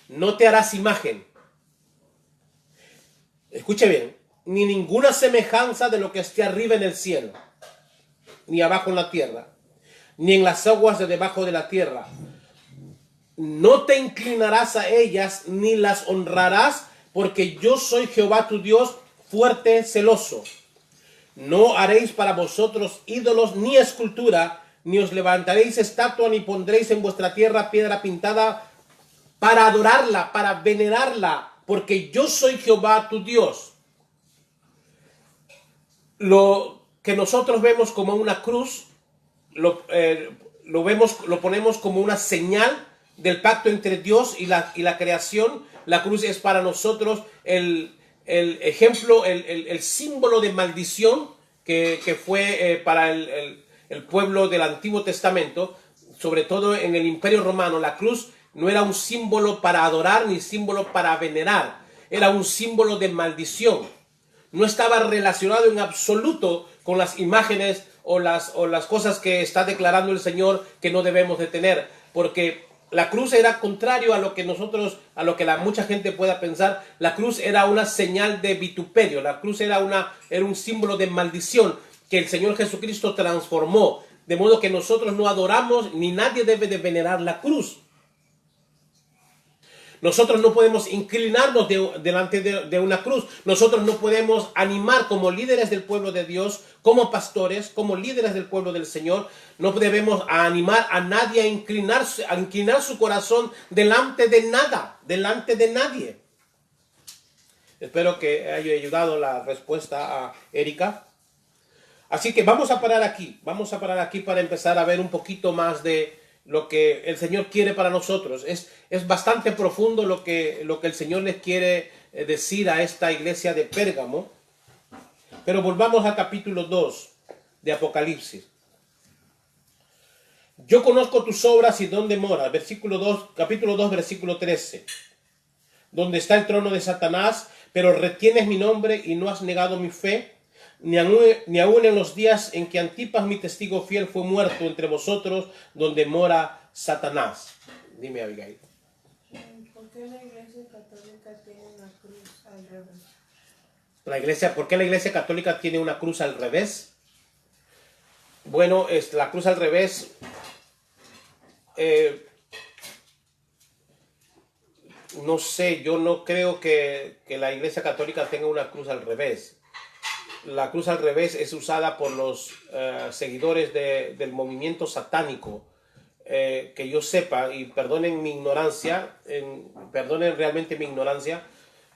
No te harás imagen. Escuche bien, ni ninguna semejanza de lo que esté arriba en el cielo, ni abajo en la tierra, ni en las aguas de debajo de la tierra. No te inclinarás a ellas, ni las honrarás, porque yo soy Jehová tu Dios, fuerte, celoso. No haréis para vosotros ídolos ni escultura, ni os levantaréis estatua, ni pondréis en vuestra tierra piedra pintada para adorarla, para venerarla, porque yo soy Jehová tu Dios. Lo que nosotros vemos como una cruz, lo ponemos como una señal del pacto entre Dios y la creación. La cruz es para nosotros el ejemplo, el símbolo de maldición que fue para el pueblo del Antiguo Testamento, sobre todo en el Imperio Romano. La cruz no era un símbolo para adorar ni símbolo para venerar, era un símbolo de maldición. No estaba relacionado en absoluto con las imágenes o las cosas que está declarando el Señor que no debemos de tener, porque la cruz era contrario a lo que mucha gente pueda pensar. La cruz era una señal de vituperio, la cruz era un símbolo de maldición que el Señor Jesucristo transformó, de modo que nosotros no adoramos ni nadie debe de venerar la cruz. Nosotros no podemos inclinarnos delante de una cruz. Nosotros no podemos animar como líderes del pueblo de Dios, como pastores, como líderes del pueblo del Señor. No debemos animar a nadie a inclinar su corazón delante de nada, delante de nadie. Espero que haya ayudado la respuesta a Erika. Así que vamos a parar aquí. Vamos a parar aquí para empezar a ver un poquito más de lo que el Señor quiere para nosotros. Es bastante profundo lo que el Señor les quiere decir a esta iglesia de Pérgamo. Pero volvamos al capítulo 2 de Apocalipsis. Yo conozco tus obras y dónde moras. Capítulo 2, versículo 13. Donde está el trono de Satanás, pero retienes mi nombre y no has negado mi fe, ni aun en los días en que Antipas, mi testigo fiel, fue muerto entre vosotros, donde mora Satanás. Dime, Abigail. ¿Por qué la Iglesia Católica tiene una cruz al revés? ¿Por qué la Iglesia Católica tiene una cruz al revés? Bueno, la cruz al revés no sé, yo no creo que la Iglesia Católica tenga una cruz al revés. La cruz al revés es usada por los seguidores del movimiento satánico. Que yo sepa, y perdonen mi ignorancia, perdonen realmente mi ignorancia,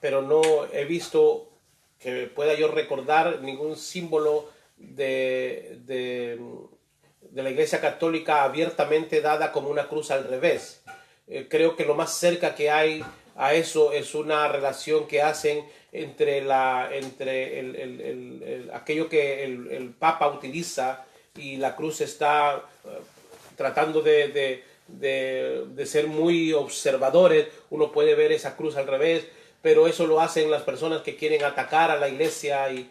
pero no he visto que pueda yo recordar ningún símbolo de la Iglesia Católica abiertamente dada como una cruz al revés. creo que lo más cerca que hay a eso es una relación que hacen entre aquello que el Papa utiliza, y la cruz está tratando de ser muy observadores. Uno puede ver esa cruz al revés, pero eso lo hacen las personas que quieren atacar a la iglesia y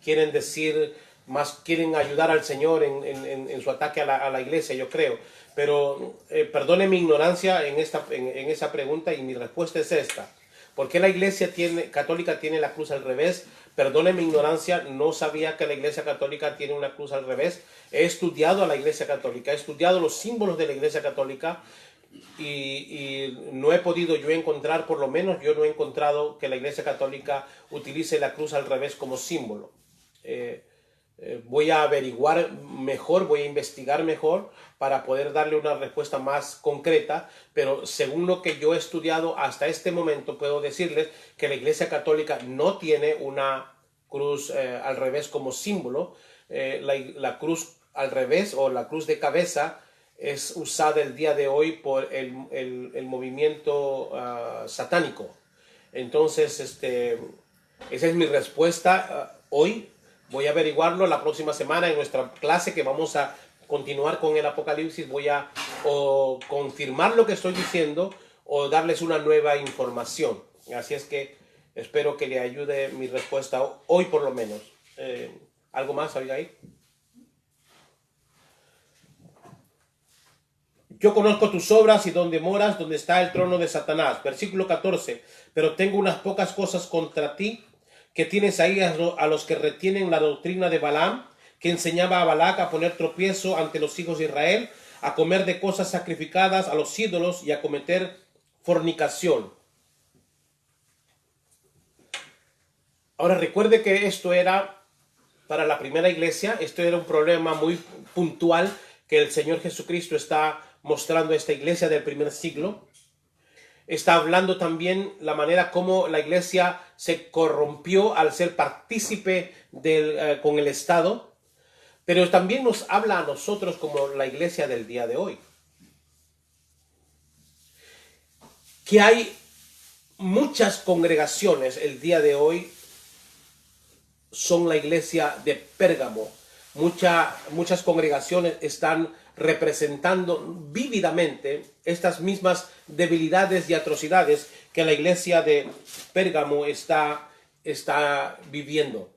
quieren decir más, quieren ayudar al Señor en su ataque a la iglesia, yo creo. Pero perdone mi ignorancia en esa pregunta, y mi respuesta es esta: ¿por qué la iglesia católica tiene la cruz al revés? Perdone mi ignorancia, no sabía que la iglesia católica tiene una cruz al revés. He estudiado a la iglesia católica, he estudiado los símbolos de la iglesia católica, y no he podido yo encontrar, por lo menos yo no he encontrado que la iglesia católica utilice la cruz al revés como símbolo. Voy a averiguar mejor, voy a investigar mejor para poder darle una respuesta más concreta, pero según lo que yo he estudiado hasta este momento, puedo decirles que la Iglesia Católica no tiene una cruz al revés como símbolo. La cruz al revés, o la cruz de cabeza, es usada el día de hoy por el movimiento satánico. Entonces, esa es mi respuesta hoy. Voy a averiguarlo la próxima semana en nuestra clase, que vamos a continuar con el Apocalipsis. Voy a o confirmar lo que estoy diciendo o darles una nueva información. Así es que espero que le ayude mi respuesta hoy, por lo menos. ¿Algo más, Abigail? Yo conozco tus obras y donde moras, donde está el trono de Satanás. Versículo 14. Pero tengo unas pocas cosas contra ti, que tienes ahí a los que retienen la doctrina de Balaam, que enseñaba a Balac a poner tropiezo ante los hijos de Israel, a comer de cosas sacrificadas a los ídolos y a cometer fornicación. Ahora recuerde que esto era para la primera iglesia. Esto era un problema muy puntual que el Señor Jesucristo está mostrando a esta iglesia del primer siglo. Está hablando también la manera como la iglesia se corrompió al ser partícipe con el Estado, pero también nos habla a nosotros como la iglesia del día de hoy, que hay muchas congregaciones el día de hoy, son la iglesia de Pérgamo. Muchas congregaciones están representando vívidamente estas mismas debilidades y atrocidades que la iglesia de Pérgamo está viviendo.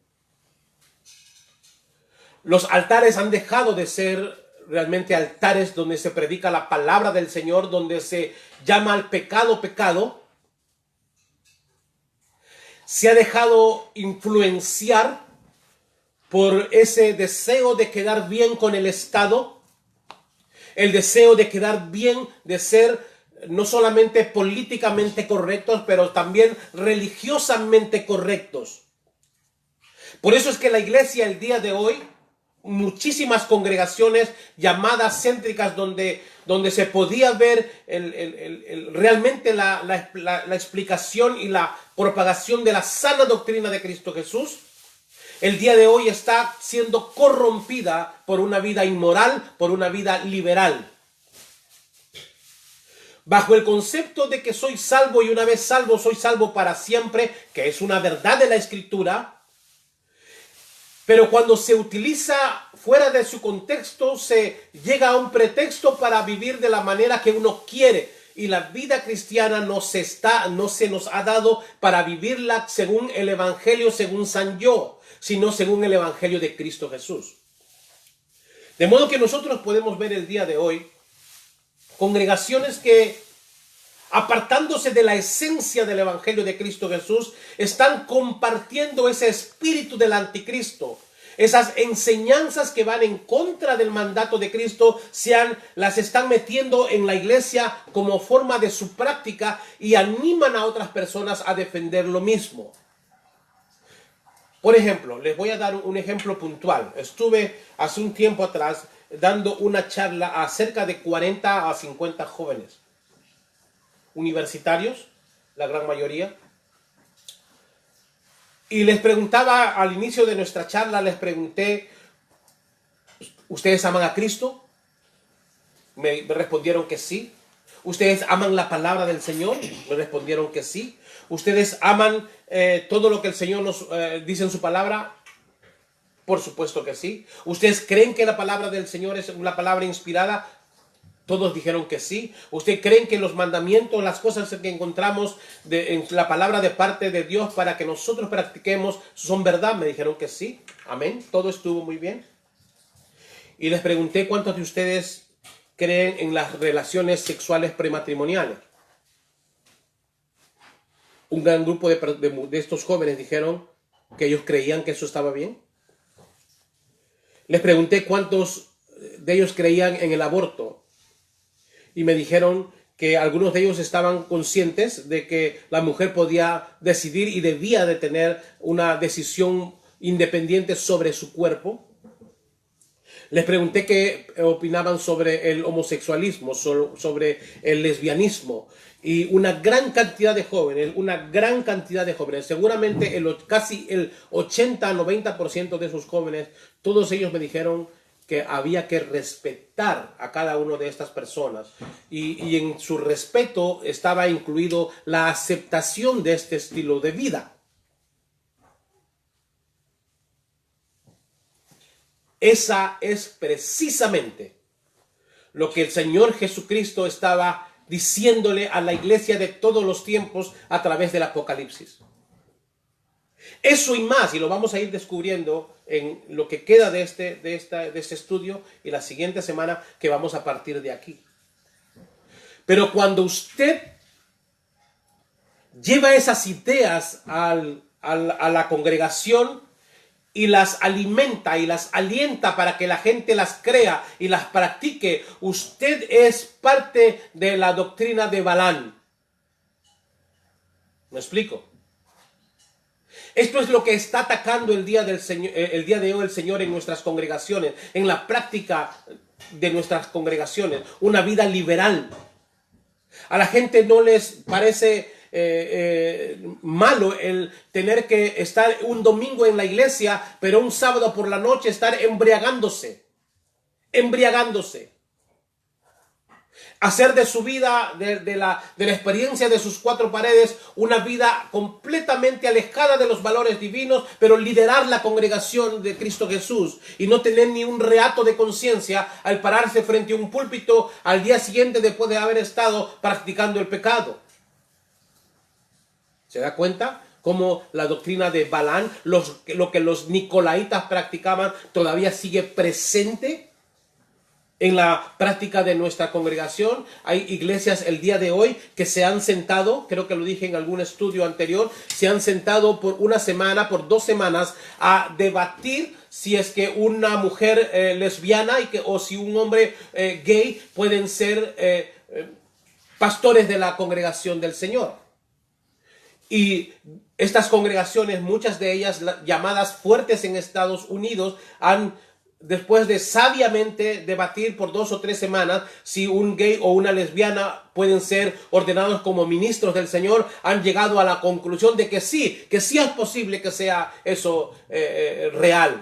Los altares han dejado de ser realmente altares donde se predica la palabra del Señor, donde se llama al pecado pecado. Se ha dejado influenciar por ese deseo de quedar bien con el Estado, el deseo de quedar bien, de ser no solamente políticamente correctos, pero también religiosamente correctos. Por eso es que la iglesia el día de hoy, muchísimas congregaciones llamadas céntricas, donde se podía ver realmente la explicación y la propagación de la sana doctrina de Cristo Jesús, el día de hoy está siendo corrompida por una vida inmoral, por una vida liberal. Bajo el concepto de que soy salvo y una vez salvo soy salvo para siempre, que es una verdad de la Escritura, pero cuando se utiliza fuera de su contexto, se llega a un pretexto para vivir de la manera que uno quiere. Y la vida cristiana no se nos ha dado para vivirla según el Evangelio, según San Yo, sino según el Evangelio de Cristo Jesús. De modo que nosotros podemos ver el día de hoy congregaciones que, apartándose de la esencia del Evangelio de Cristo Jesús, están compartiendo ese espíritu del anticristo. Esas enseñanzas que van en contra del mandato de Cristo las están metiendo en la iglesia como forma de su práctica, y animan a otras personas a defender lo mismo. Por ejemplo, les voy a dar un ejemplo puntual. Estuve hace un tiempo atrás dando una charla a cerca de 40 a 50 jóvenes universitarios, la gran mayoría. Y les preguntaba al inicio de nuestra charla, les pregunté, ¿ustedes aman a Cristo? Me respondieron que sí. ¿Ustedes aman la palabra del Señor? Me respondieron que sí. ¿Ustedes aman todo lo que el Señor nos dice en su palabra? Por supuesto que sí. ¿Ustedes creen que la palabra del Señor es una palabra inspirada? Todos dijeron que sí. ¿Ustedes creen que los mandamientos, las cosas que encontramos en la palabra de parte de Dios para que nosotros practiquemos son verdad? Me dijeron que sí. Amén. Todo estuvo muy bien. Y les pregunté cuántos de ustedes creen en las relaciones sexuales prematrimoniales. Un gran grupo de estos jóvenes dijeron que ellos creían que eso estaba bien. Les pregunté cuántos de ellos creían en el aborto. Y me dijeron que algunos de ellos estaban conscientes de que la mujer podía decidir y debía de tener una decisión independiente sobre su cuerpo. Les pregunté qué opinaban sobre el homosexualismo, sobre el lesbianismo. Y una gran cantidad de jóvenes, seguramente casi el 80-90% de esos jóvenes, todos ellos me dijeron que había que respetar a cada una de estas personas. Y en su respeto estaba incluido la aceptación de este estilo de vida. Esa es precisamente lo que el Señor Jesucristo estaba diciéndole a la iglesia de todos los tiempos a través del Apocalipsis. Eso y más, y lo vamos a ir descubriendo en lo que queda de este estudio y la siguiente semana que vamos a partir de aquí. Pero cuando usted lleva esas ideas a la congregación y las alimenta y las alienta para que la gente las crea y las practique, usted es parte de la doctrina de Balaam. ¿Me explico? Esto es lo que está atacando el día de hoy el Señor en nuestras congregaciones, en la práctica de nuestras congregaciones, una vida liberal. A la gente no les parece malo el tener que estar un domingo en la iglesia, pero un sábado por la noche estar embriagándose. Hacer de su vida, de la experiencia de sus cuatro paredes, una vida completamente alejada de los valores divinos, pero liderar la congregación de Cristo Jesús y no tener ni un reato de conciencia al pararse frente a un púlpito al día siguiente después de haber estado practicando el pecado. ¿Se da cuenta? Como la doctrina de Balaam, lo que los nicolaitas practicaban, todavía sigue presente en la práctica de nuestra congregación. Hay iglesias el día de hoy que se han sentado, creo que lo dije en algún estudio anterior, se han sentado por una semana, por 2 semanas, a debatir si es que una mujer lesbiana o si un hombre gay pueden ser pastores de la congregación del Señor. Y estas congregaciones, muchas de ellas llamadas fuertes en Estados Unidos, después de sabiamente debatir por 2 o 3 semanas si un gay o una lesbiana pueden ser ordenados como ministros del Señor, han llegado a la conclusión de que sí es posible que sea eso real.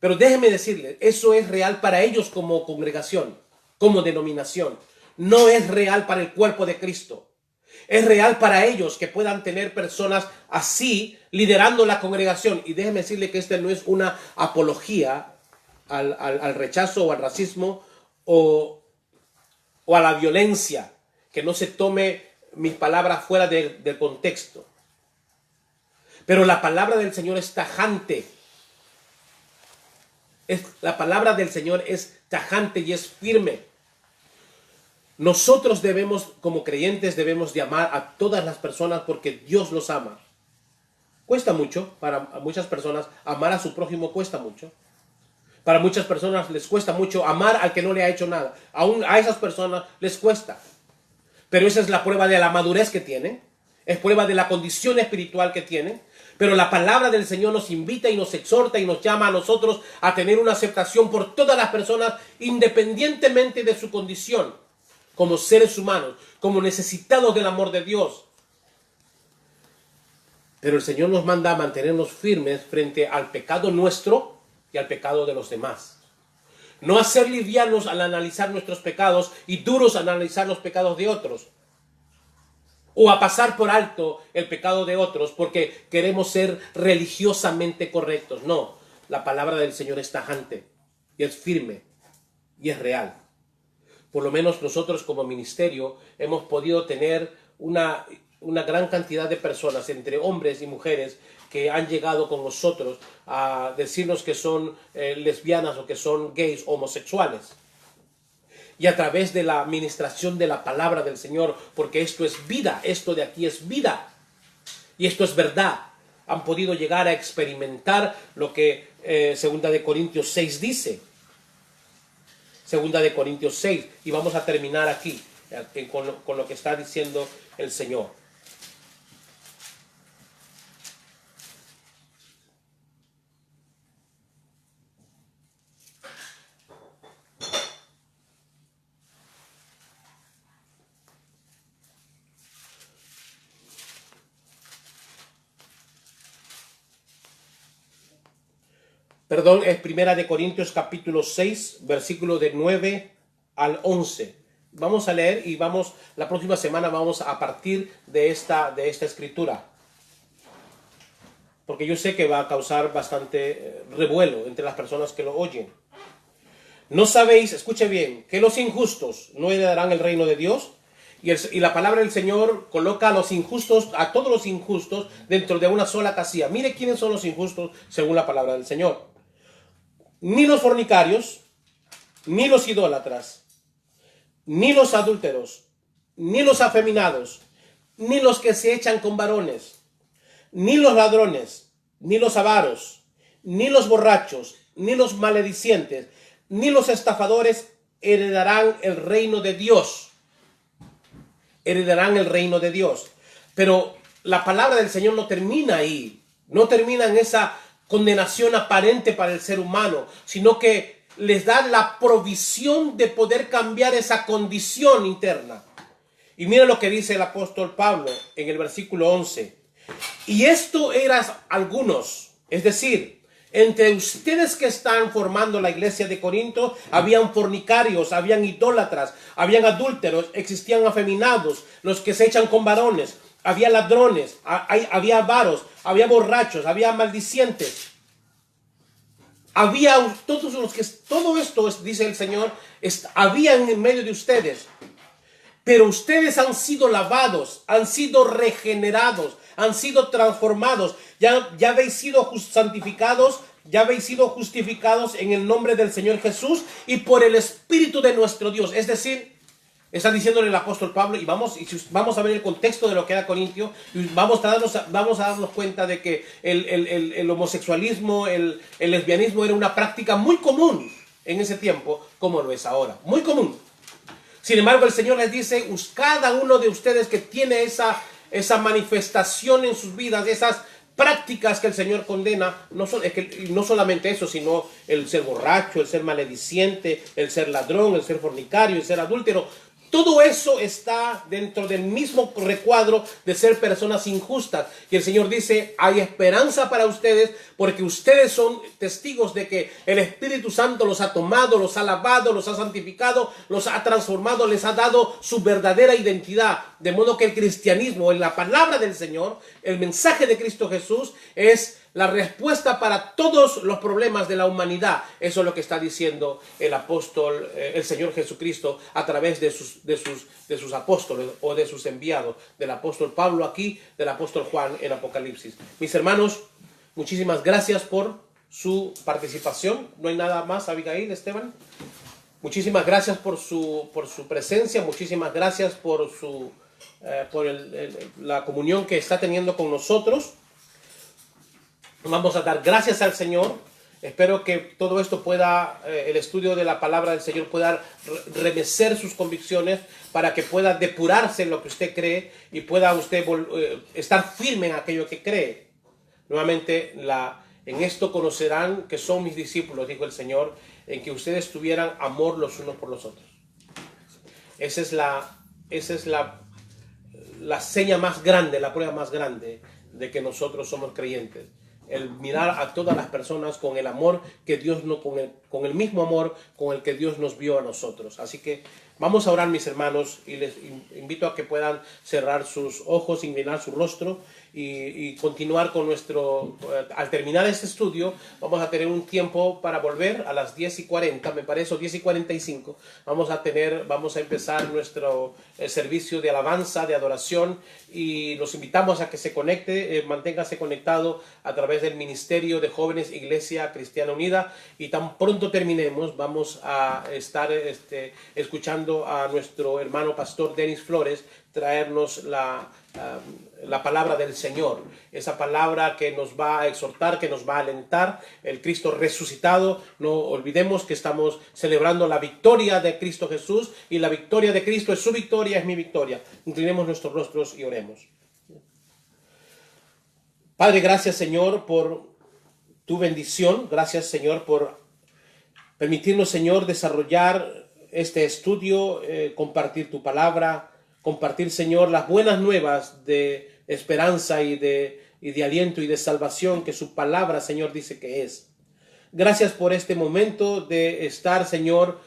Pero déjenme decirles, eso es real para ellos como congregación, como denominación. No es real para el cuerpo de Cristo. Es real para ellos que puedan tener personas así liderando la congregación. Y déjeme decirle que esta no es una apología al rechazo o al racismo o a la violencia. Que no se tome mis palabras fuera del contexto. Pero la palabra del Señor es tajante. La palabra del Señor es tajante y es firme. Nosotros como creyentes, debemos de amar a todas las personas porque Dios los ama. Cuesta mucho, para muchas personas, amar a su prójimo cuesta mucho. Para muchas personas les cuesta mucho amar al que no le ha hecho nada. Aún a esas personas les cuesta. Pero esa es la prueba de la madurez que tienen. Es prueba de la condición espiritual que tienen. Pero la palabra del Señor nos invita y nos exhorta y nos llama a nosotros a tener una aceptación por todas las personas, independientemente de su condición. Como seres humanos, como necesitados del amor de Dios. Pero el Señor nos manda a mantenernos firmes frente al pecado nuestro y al pecado de los demás. No a ser livianos al analizar nuestros pecados y duros al analizar los pecados de otros. O a pasar por alto el pecado de otros porque queremos ser religiosamente correctos. No, la palabra del Señor es tajante y es firme y es real. Por lo menos nosotros como ministerio hemos podido tener una gran cantidad de personas, entre hombres y mujeres, que han llegado con nosotros a decirnos que son lesbianas o que son gays, homosexuales. Y a través de la administración de la palabra del Señor, porque esto es vida, esto de aquí es vida, y esto es verdad, han podido llegar a experimentar lo que 2 de Corintios 6 dice. 2 de Corintios 6, y vamos a terminar aquí con lo que está diciendo el Señor. Perdón, es 1 de Corintios capítulo 6, versículo de 9 al 11. Vamos a leer y la próxima semana vamos a partir de esta escritura. Porque yo sé que va a causar bastante revuelo entre las personas que lo oyen. ¿No sabéis, escuche bien, que los injustos no heredarán el reino de Dios? Y la palabra del Señor coloca a los injustos, a todos los injustos, dentro de una sola casilla. Mire quiénes son los injustos según la palabra del Señor. Ni los fornicarios, ni los idólatras, ni los adúlteros, ni los afeminados, ni los que se echan con varones, ni los ladrones, ni los avaros, ni los borrachos, ni los maledicientes, ni los estafadores heredarán el reino de Dios. Heredarán el reino de Dios. Pero la palabra del Señor no termina ahí, no termina en esa condenación aparente para el ser humano, sino que les da la provisión de poder cambiar esa condición interna. Y mira lo que dice el apóstol Pablo en el versículo 11. Y esto eran algunos, es decir, entre ustedes que están formando la iglesia de Corinto, habían fornicarios, habían idólatras, habían adúlteros, existían afeminados, los que se echan con varones, había ladrones, había avaros, había borrachos, había maldicientes. Había todo esto, dice el Señor, había en medio de ustedes. Pero ustedes han sido lavados, han sido regenerados, han sido transformados, ya habéis sido santificados, ya habéis sido justificados en el nombre del Señor Jesús y por el Espíritu de nuestro Dios. Es decir, está diciéndole el apóstol Pablo, y vamos a ver el contexto de lo que era Corintio, y vamos a darnos cuenta de que el homosexualismo, el lesbianismo era una práctica muy común en ese tiempo, como lo es ahora, muy común. Sin embargo, el Señor les dice, cada uno de ustedes que tiene esa manifestación en sus vidas, esas prácticas que el Señor condena, no solamente eso, sino el ser borracho, el ser malediciente, el ser ladrón, el ser fornicario, el ser adúltero. Todo eso está dentro del mismo recuadro de ser personas injustas. Y el Señor dice, hay esperanza para ustedes porque ustedes son testigos de que el Espíritu Santo los ha tomado, los ha lavado, los ha santificado, los ha transformado, les ha dado su verdadera identidad. De modo que el cristianismo, en la palabra del Señor, el mensaje de Cristo Jesús es la respuesta para todos los problemas de la humanidad. Eso es lo que está diciendo el apóstol, el Señor Jesucristo, a través de sus apóstoles o de sus enviados, del apóstol Pablo aquí, del apóstol Juan en Apocalipsis. Mis hermanos, muchísimas gracias por su participación. No hay nada más, Abigail, Esteban. Muchísimas gracias por su presencia, muchísimas gracias por la comunión que está teniendo con nosotros. Vamos a dar gracias al Señor. Espero que todo esto el estudio de la palabra del Señor pueda remecer sus convicciones para que pueda depurarse en lo que usted cree y pueda usted estar firme en aquello que cree. Nuevamente, en esto conocerán que son mis discípulos, dijo el Señor, en que ustedes tuvieran amor los unos por los otros. Esa es la seña más grande, la prueba más grande de que nosotros somos creyentes. el mirar a todas las personas con el amor que Dios no, con el mismo amor con el que Dios nos vio a nosotros. Así que vamos a orar, mis hermanos, y les invito a que puedan cerrar sus ojos, inclinar su rostro y continuar con nuestro... Al terminar este estudio, vamos a tener un tiempo para volver a las 10:40, me parece, o 10:45. Vamos a empezar nuestro servicio de alabanza, de adoración, y los invitamos a que se conecte, manténgase conectado a través del Ministerio de Jóvenes Iglesia Cristiana Unida, y tan pronto terminemos, vamos a estar escuchando a nuestro hermano pastor Denis Flores traernos la palabra del Señor, esa palabra que nos va a exhortar, que nos va a alentar, el Cristo resucitado. No olvidemos que estamos celebrando la victoria de Cristo Jesús, y la victoria de Cristo es su victoria, es mi victoria. Inclinemos nuestros rostros y oremos. Padre, gracias, Señor, por tu bendición. Gracias, Señor, por permitirnos, Señor, desarrollar este estudio, compartir tu palabra, compartir, Señor, las buenas nuevas de esperanza y de aliento y de salvación que su palabra, Señor, dice que es. Gracias por este momento de estar, Señor,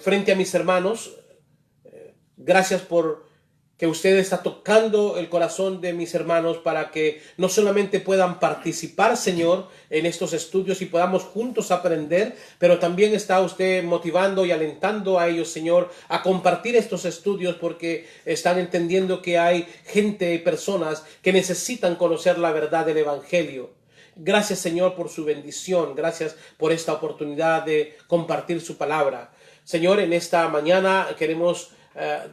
frente a mis hermanos. Gracias por que usted está tocando el corazón de mis hermanos para que no solamente puedan participar, Señor, en estos estudios y podamos juntos aprender, pero también está usted motivando y alentando a ellos, Señor, a compartir estos estudios, porque están entendiendo que hay gente y personas que necesitan conocer la verdad del Evangelio. Gracias, Señor, por su bendición. Gracias por esta oportunidad de compartir su palabra. Señor, en esta mañana queremos,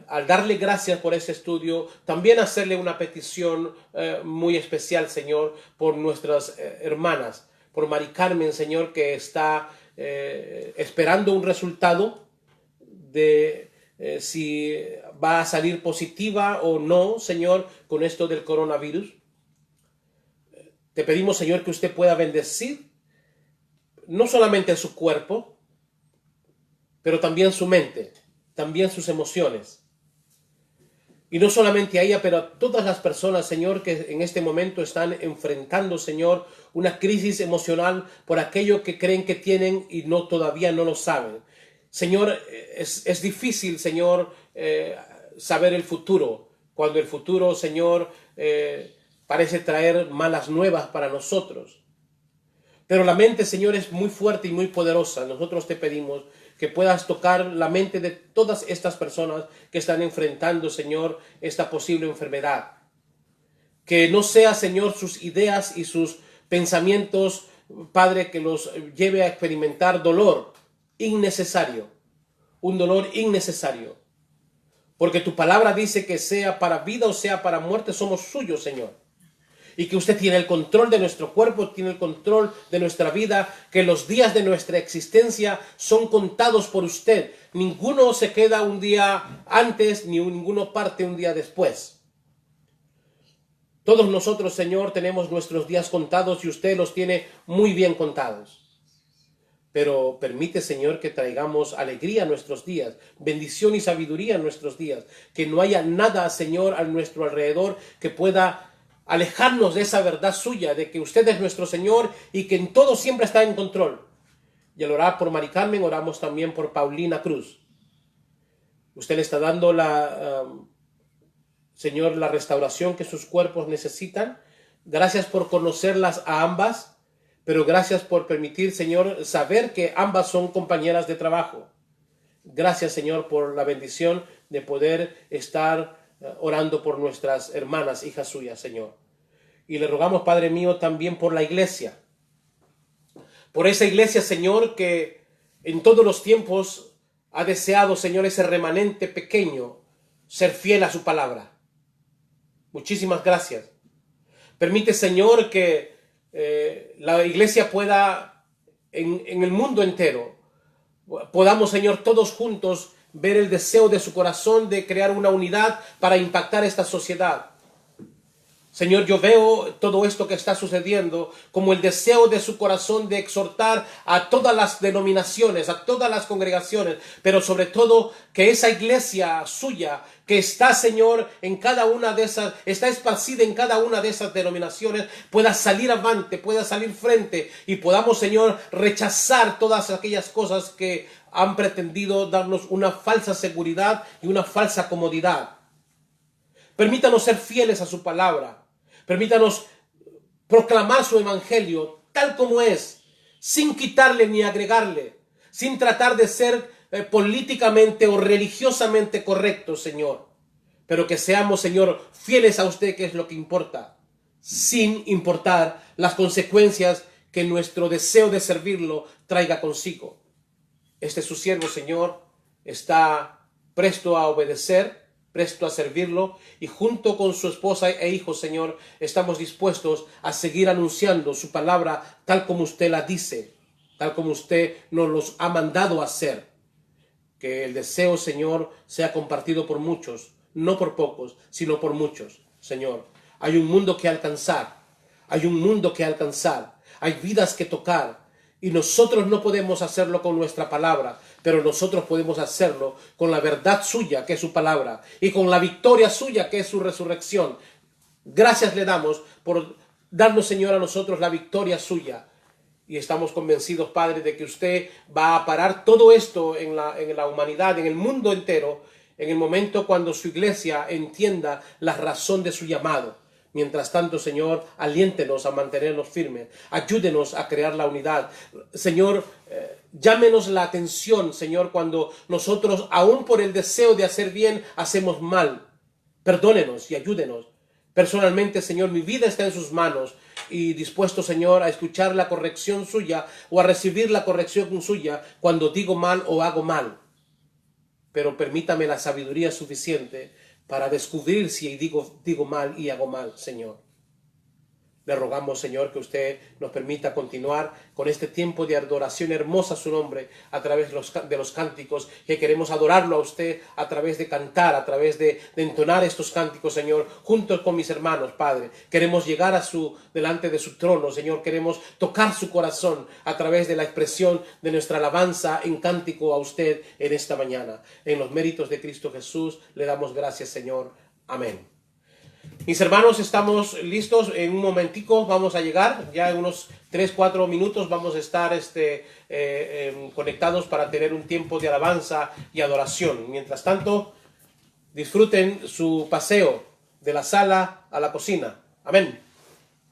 al darle gracias por este estudio, también hacerle una petición muy especial, Señor, por nuestras hermanas, por Mari Carmen, Señor, que está esperando un resultado de si va a salir positiva o no, Señor, con esto del coronavirus. Te pedimos, Señor, que usted pueda bendecir no solamente su cuerpo, pero también su mente, también sus emociones. Y no solamente a ella, pero a todas las personas, Señor, que en este momento están enfrentando, Señor, una crisis emocional por aquello que creen que tienen y todavía no lo saben. Señor, es difícil, Señor, saber el futuro, cuando el futuro, Señor, parece traer malas nuevas para nosotros. Pero la mente, Señor, es muy fuerte y muy poderosa. Nosotros te pedimos que puedas tocar la mente de todas estas personas que están enfrentando, Señor, esta posible enfermedad. Que no sea, Señor, sus ideas y sus pensamientos, Padre, que los lleve a experimentar dolor innecesario. Un dolor innecesario. Porque tu palabra dice que sea para vida o sea para muerte, somos suyos, Señor. Y que usted tiene el control de nuestro cuerpo, tiene el control de nuestra vida, que los días de nuestra existencia son contados por usted. Ninguno se queda un día antes, ni ninguno parte un día después. Todos nosotros, Señor, tenemos nuestros días contados y usted los tiene muy bien contados. Pero permite, Señor, que traigamos alegría a nuestros días, bendición y sabiduría a nuestros días. Que no haya nada, Señor, a nuestro alrededor que pueda alejarnos de esa verdad suya, de que usted es nuestro Señor y que en todo siempre está en control. Y al orar por Mari Carmen, oramos también por Paulina Cruz. Usted le está dando Señor, la restauración que sus cuerpos necesitan. Gracias por conocerlas a ambas, pero gracias por permitir, Señor, saber que ambas son compañeras de trabajo. Gracias, Señor, por la bendición de poder estar orando por nuestras hermanas, hijas suyas, Señor. Y le rogamos, Padre mío, también por la iglesia. Por esa iglesia, Señor, que en todos los tiempos ha deseado, Señor, ese remanente pequeño, ser fiel a su palabra. Muchísimas gracias. Permite, Señor, que la iglesia pueda, en el mundo entero, podamos, Señor, todos juntos ver el deseo de su corazón de crear una unidad para impactar esta sociedad. Señor, yo veo todo esto que está sucediendo como el deseo de su corazón de exhortar a todas las denominaciones, a todas las congregaciones, pero sobre todo que esa iglesia suya que está, Señor, en cada una de esas, está esparcida en cada una de esas denominaciones, pueda salir avante, pueda salir frente y podamos, Señor, rechazar todas aquellas cosas que han pretendido darnos una falsa seguridad y una falsa comodidad. Permítanos ser fieles a su palabra. Permítanos proclamar su evangelio tal como es, sin quitarle ni agregarle, sin tratar de ser políticamente o religiosamente correctos, Señor. Pero que seamos, Señor, fieles a usted, que es lo que importa, sin importar las consecuencias que nuestro deseo de servirlo traiga consigo. Este su siervo, Señor, está presto a obedecer, presto a servirlo, y junto con su esposa e hijos, Señor, estamos dispuestos a seguir anunciando su palabra tal como usted la dice, tal como usted nos los ha mandado a hacer. Que el deseo, Señor, sea compartido por muchos, no por pocos, sino por muchos, Señor. Hay un mundo que alcanzar, hay un mundo que alcanzar, hay vidas que tocar, y nosotros no podemos hacerlo con nuestra palabra, pero nosotros podemos hacerlo con la verdad suya, que es su palabra, y con la victoria suya, que es su resurrección. Gracias le damos por darnos, Señor, a nosotros la victoria suya. Y estamos convencidos, Padre, de que usted va a parar todo esto en la humanidad, en el mundo entero, en el momento cuando su iglesia entienda la razón de su llamado. Mientras tanto, Señor, aliéntenos a mantenernos firmes, ayúdenos a crear la unidad. Señor, llámenos la atención, Señor, cuando nosotros, aún por el deseo de hacer bien, hacemos mal. Perdónenos y ayúdenos. Personalmente, Señor, mi vida está en sus manos y dispuesto, Señor, a escuchar la corrección suya o a recibir la corrección suya cuando digo mal o hago mal. Pero permítame la sabiduría suficiente para descubrir si digo mal y hago mal, Señor. Le rogamos, Señor, que usted nos permita continuar con este tiempo de adoración hermosa a su nombre a través de los cánticos, que queremos adorarlo a usted a través de cantar, a través de entonar estos cánticos, Señor, juntos con mis hermanos, Padre. Queremos llegar delante de su trono, Señor. Queremos tocar su corazón a través de la expresión de nuestra alabanza en cántico a usted en esta mañana. En los méritos de Cristo Jesús le damos gracias, Señor. Amén. Mis hermanos, estamos listos. En un momentico vamos a llegar, ya en unos 3-4 minutos vamos a estar conectados para tener un tiempo de alabanza y adoración. Mientras tanto, disfruten su paseo de la sala a la cocina. Amén.